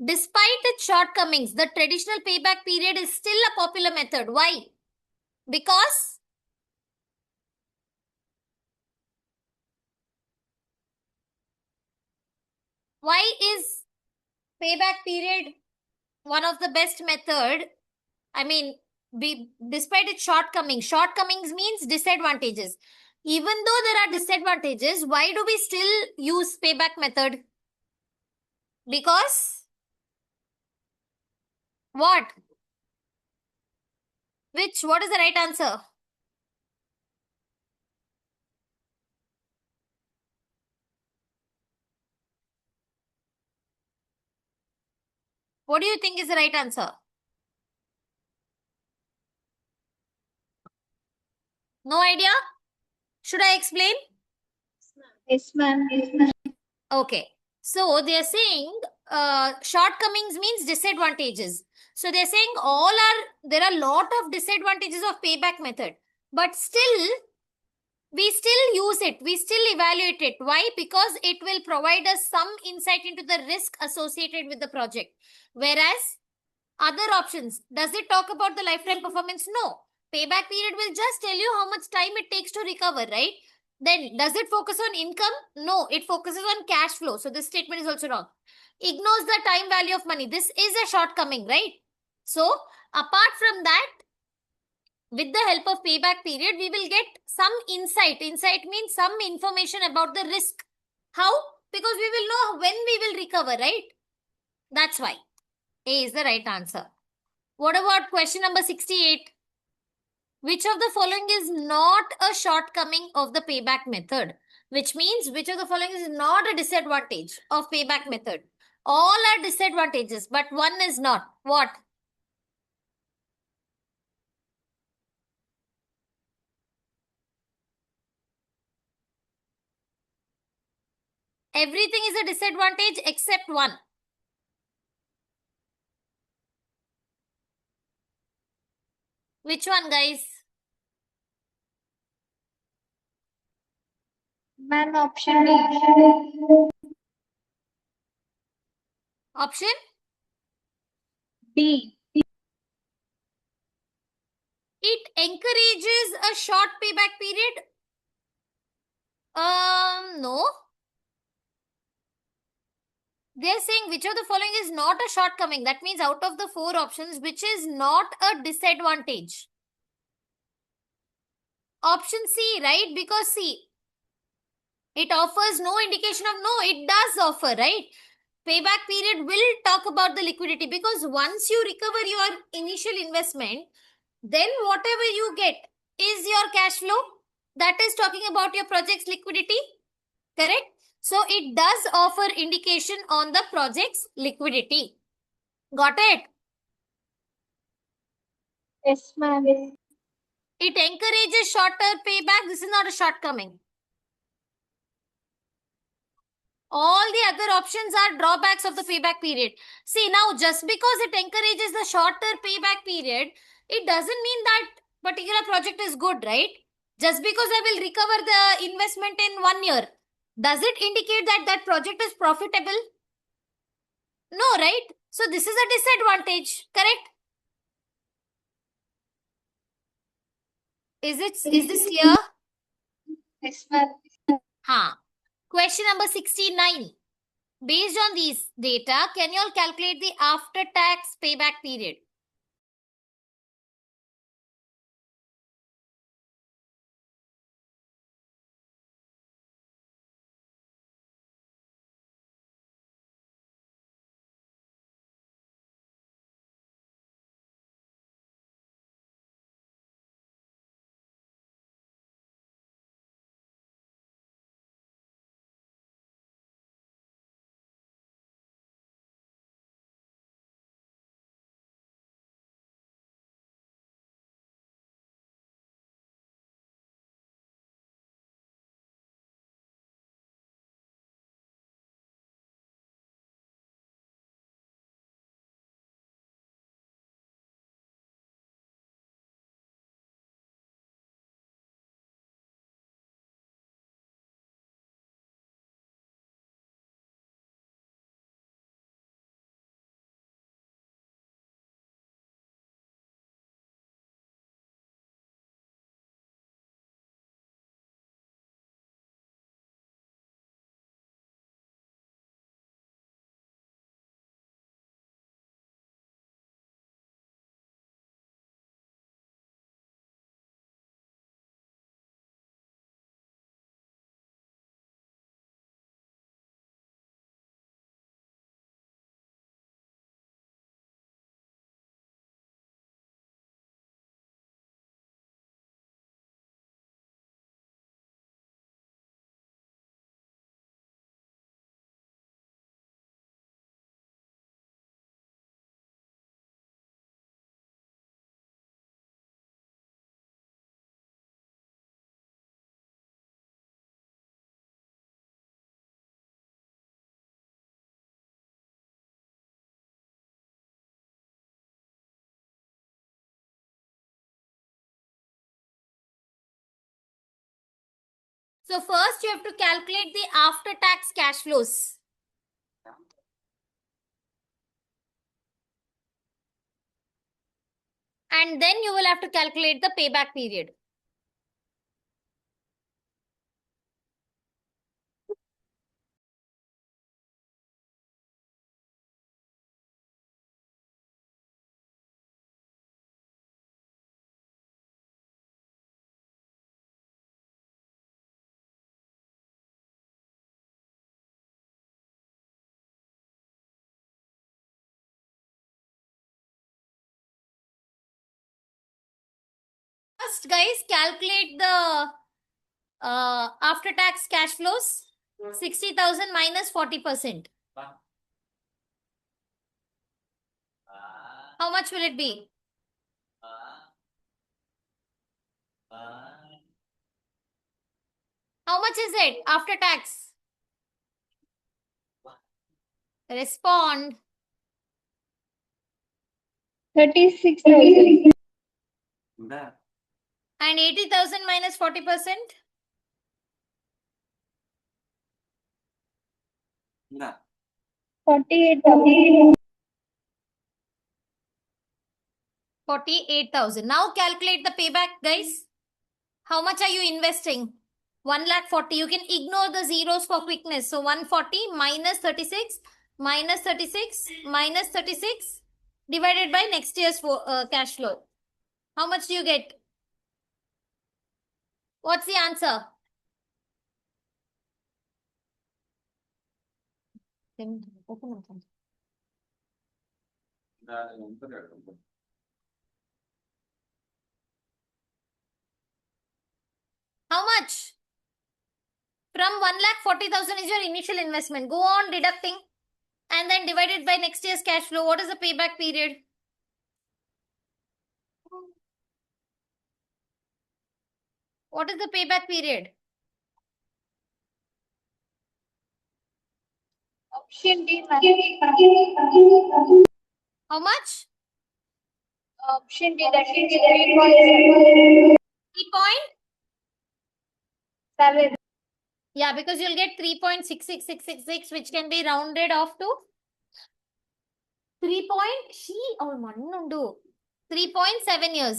Despite its shortcomings, the traditional payback period is still a popular method. Why? Because Why is payback period one of the best method? I mean, despite its shortcomings means disadvantages. Even though there are disadvantages, why do we still use payback method? Because what? What is the right answer? What do you think is the right answer? No idea? Should I explain? Yes, ma'am. Yes, ma'am. Okay. So they are saying shortcomings means disadvantages. So they're saying there are a lot of disadvantages of payback method, but still we still use it. We still evaluate it. Why? Because it will provide us some insight into the risk associated with the project. Whereas other options, does it talk about the lifetime performance? No. Payback period will just tell you how much time it takes to recover, right? Then, does it focus on income? No, it focuses on cash flow. So, this statement is also wrong. Ignores the time value of money. This is a shortcoming, right? So, apart from that, with the help of payback period, we will get some insight. Insight means some information about the risk. How? Because we will know when we will recover, right? That's why A is the right answer. What about question number 68? Which of the following is not a shortcoming of the payback method? Which means which of the following is not a disadvantage of payback method? All are disadvantages, but one is not. What? Everything is a disadvantage except one. Which one, guys? Ma'am, option D. Option? D. It encourages a short payback period. No. They're saying which of the following is not a shortcoming. That means out of the four options, which is not a disadvantage? Option C, right? Because see, it offers no indication of no, it does offer, right? Payback period will talk about the liquidity because once you recover your initial investment, then whatever you get is your cash flow. That is talking about your project's liquidity, correct? So it does offer indication on the project's liquidity. Got it? Yes, ma'am. It encourages shorter payback. This is not a shortcoming. All the other options are drawbacks of the payback period. See, now just because it encourages the shorter payback period, it doesn't mean that particular project is good, right? Just because I will recover the investment in 1 year, does it indicate that that project is profitable? No, right? So this is a disadvantage, correct? Is this clear? Yes, ma'am. Question number 69. Based on these data, can you all calculate the after-tax payback period? So first you have to calculate the after-tax cash flows. And then you will have to calculate the payback period. First, guys, calculate the after-tax cash flows. 60,000 minus 40%. How much will it be? How much is it after tax? Respond. 36,000. And 80,000 minus 40%? 48,000. 48,000. Now calculate the payback, guys. How much are you investing? 1,40,000. You can ignore the zeros for quickness. So 140 minus 36 minus 36 minus 36 divided by next year's cash flow. How much do you get? What's the answer? How much? From 1,40,000 is your initial investment. Go on deducting and then divided by next year's cash flow. What is the payback period? What is the payback period? Option D. How much? Option D, that is 3.7. 3.7. Yeah, because you'll get 3.66666, which can be rounded off to 3.7 years.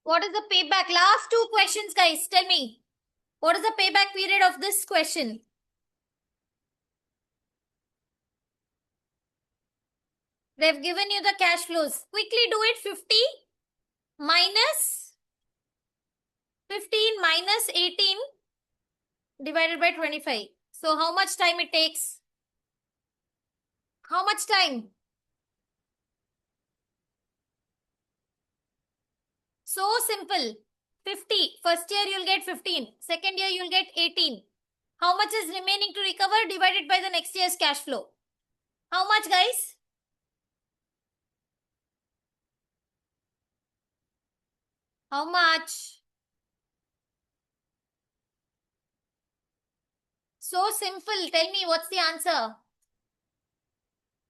What is the payback? Last two questions, guys. Tell me. What is the payback period of this question? They've given you the cash flows. Quickly do it. 50 minus 15 minus 18 divided by 25. So how much time it takes? How much time? So simple. 50. First year you'll get 15. Second year you'll get 18. How much is remaining to recover divided by the next year's cash flow? How much, guys? How much? So simple. Tell me what's the answer?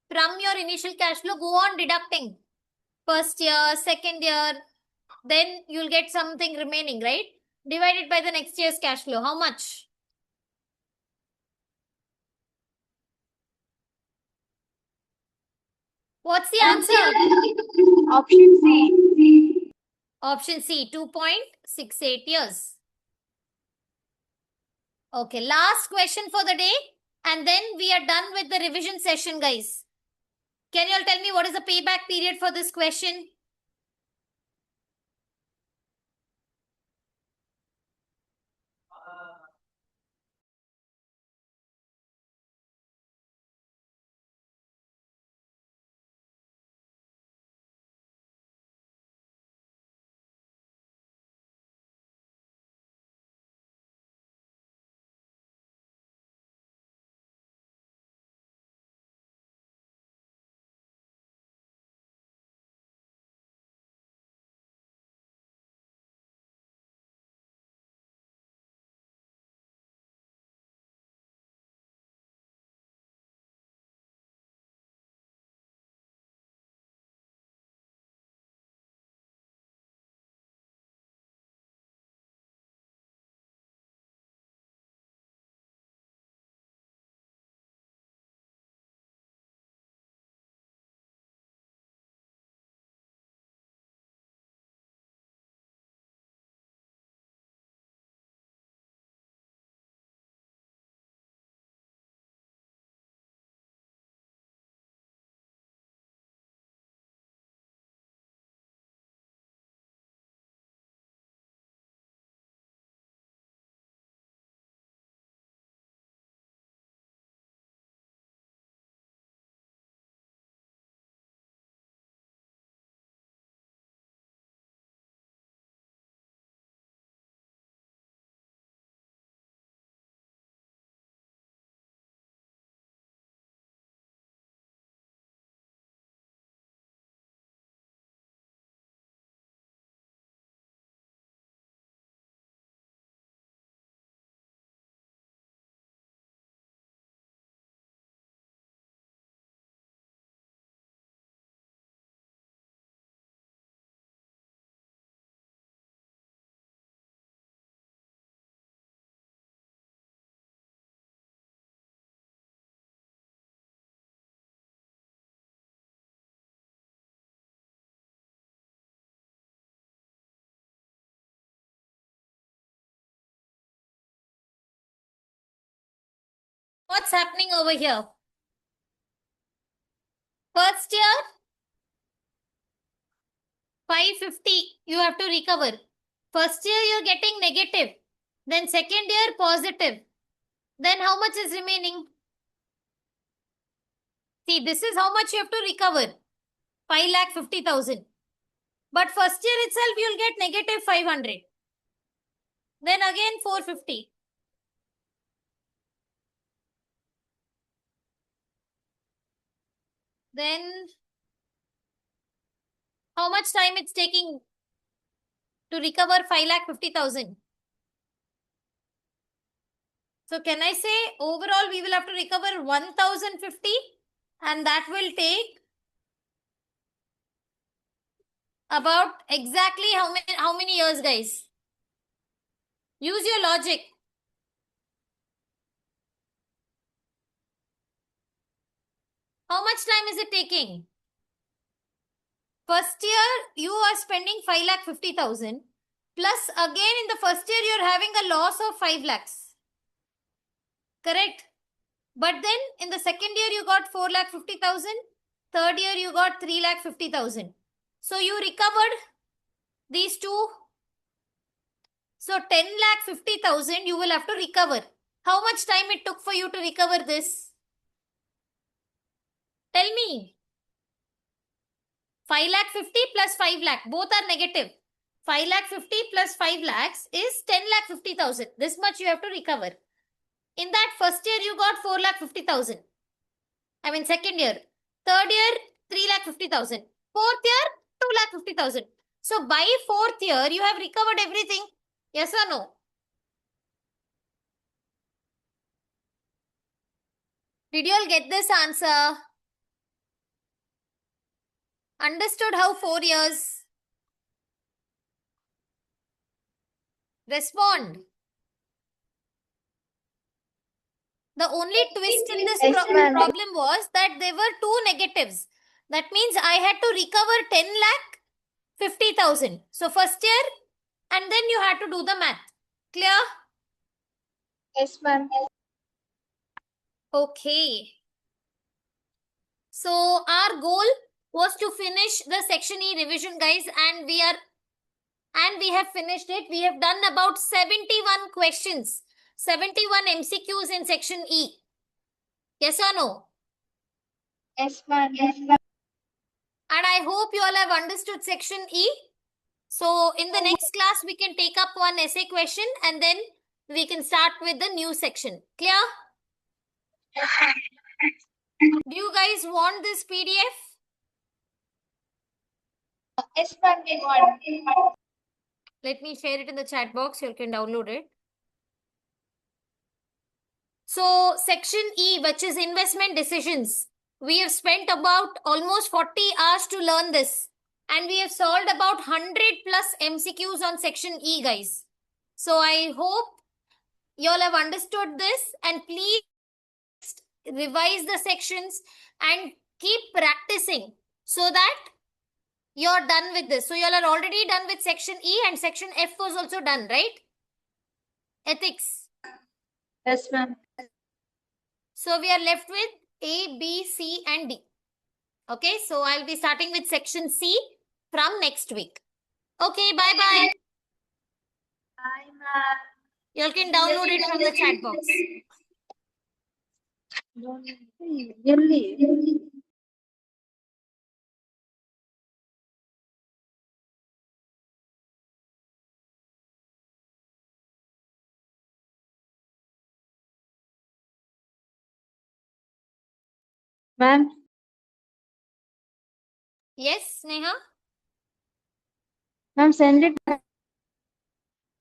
From your initial cash flow, go on deducting. First year, second year, then you'll get something remaining, right? Divided by the next year's cash flow. How much? What's the answer? Option C. Option C, 2.68 years. Okay, last question for the day. And then we are done with the revision session, guys. Can you all tell me what is the payback period for this question? what's happening over here? First year, 550 you have to recover. First year you're getting negative. Then second year positive. Then how much is remaining? See, this is how much you have to recover. 5,50,000. But first year itself you'll get negative 500. Then again 450. Then how much time it's taking to recover 5,50,000? So can I say overall we will have to recover 1,050 and that will take about exactly how many years, guys? Use your logic. How much time is it taking? First year you are spending 5,50,000 plus again in the first year you are having a loss of 5 lakhs. Correct? But then in the second year you got 4,50,000. Third year you got 3,50,000. So you recovered these two. So 10,50,000 you will have to recover. How much time it took for you to recover this? Tell me. 5,50,000 plus 5 lakh. Both are negative. 5,50,000 plus 5 lakhs is 10,50,000. This much you have to recover. In that first year you got 4,50,000. I mean second year. Third year 3,50,000. Fourth year 2,50,000. So by fourth year you have recovered everything. Yes or no? Did you all get this answer? Understood how 4 years? Respond. The only twist in this Yes, ma'am. problem was that there were two negatives. That means I had to recover 10,50,000. So first year and then you had to do the math. Clear? Yes, ma'am. Okay. So our goal was to finish the section E revision, guys, and we have finished it. We have done about 71 questions, 71 MCQs in section E. Yes or no? Yes, ma'am. Yes, ma'am. And I hope you all have understood section E. So in the next class, we can take up one essay question and then we can start with the new section. Clear? Do you guys want this PDF? Yes, ma'am. We want. Let me share it in the chat box. You can download it. So section E, which is investment decisions. We have spent about almost 40 hours to learn this. And we have solved about 100 plus MCQs on section E, guys. So I hope you all have understood this and please revise the sections and keep practicing so that you're done with this. So you all are already done with section E and section F was also done, right? Ethics. Yes, ma'am. So we are left with A, B, C and D. Okay, so I'll be starting with section C from next week. Okay, bye-bye. Bye, ma'am. You all can download it from the chat box. Really? Ma'am. Yes, Neha? Ma'am, send it.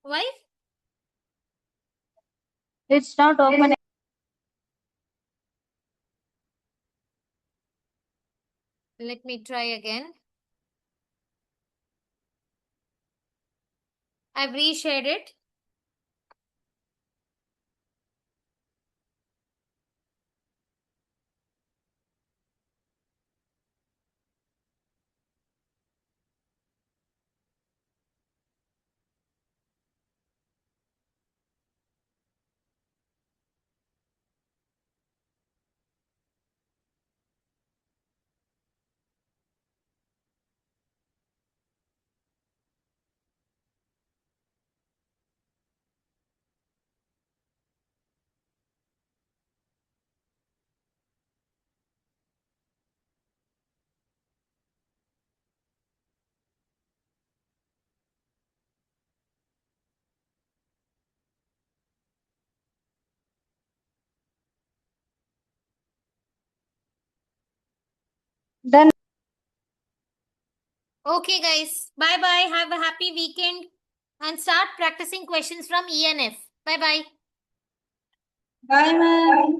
Why? It's not open. Let me try again. I've reshared it. Done. Okay, guys. Bye bye. Have a happy weekend and start practicing questions from ENF. Bye bye. Bye, ma'am.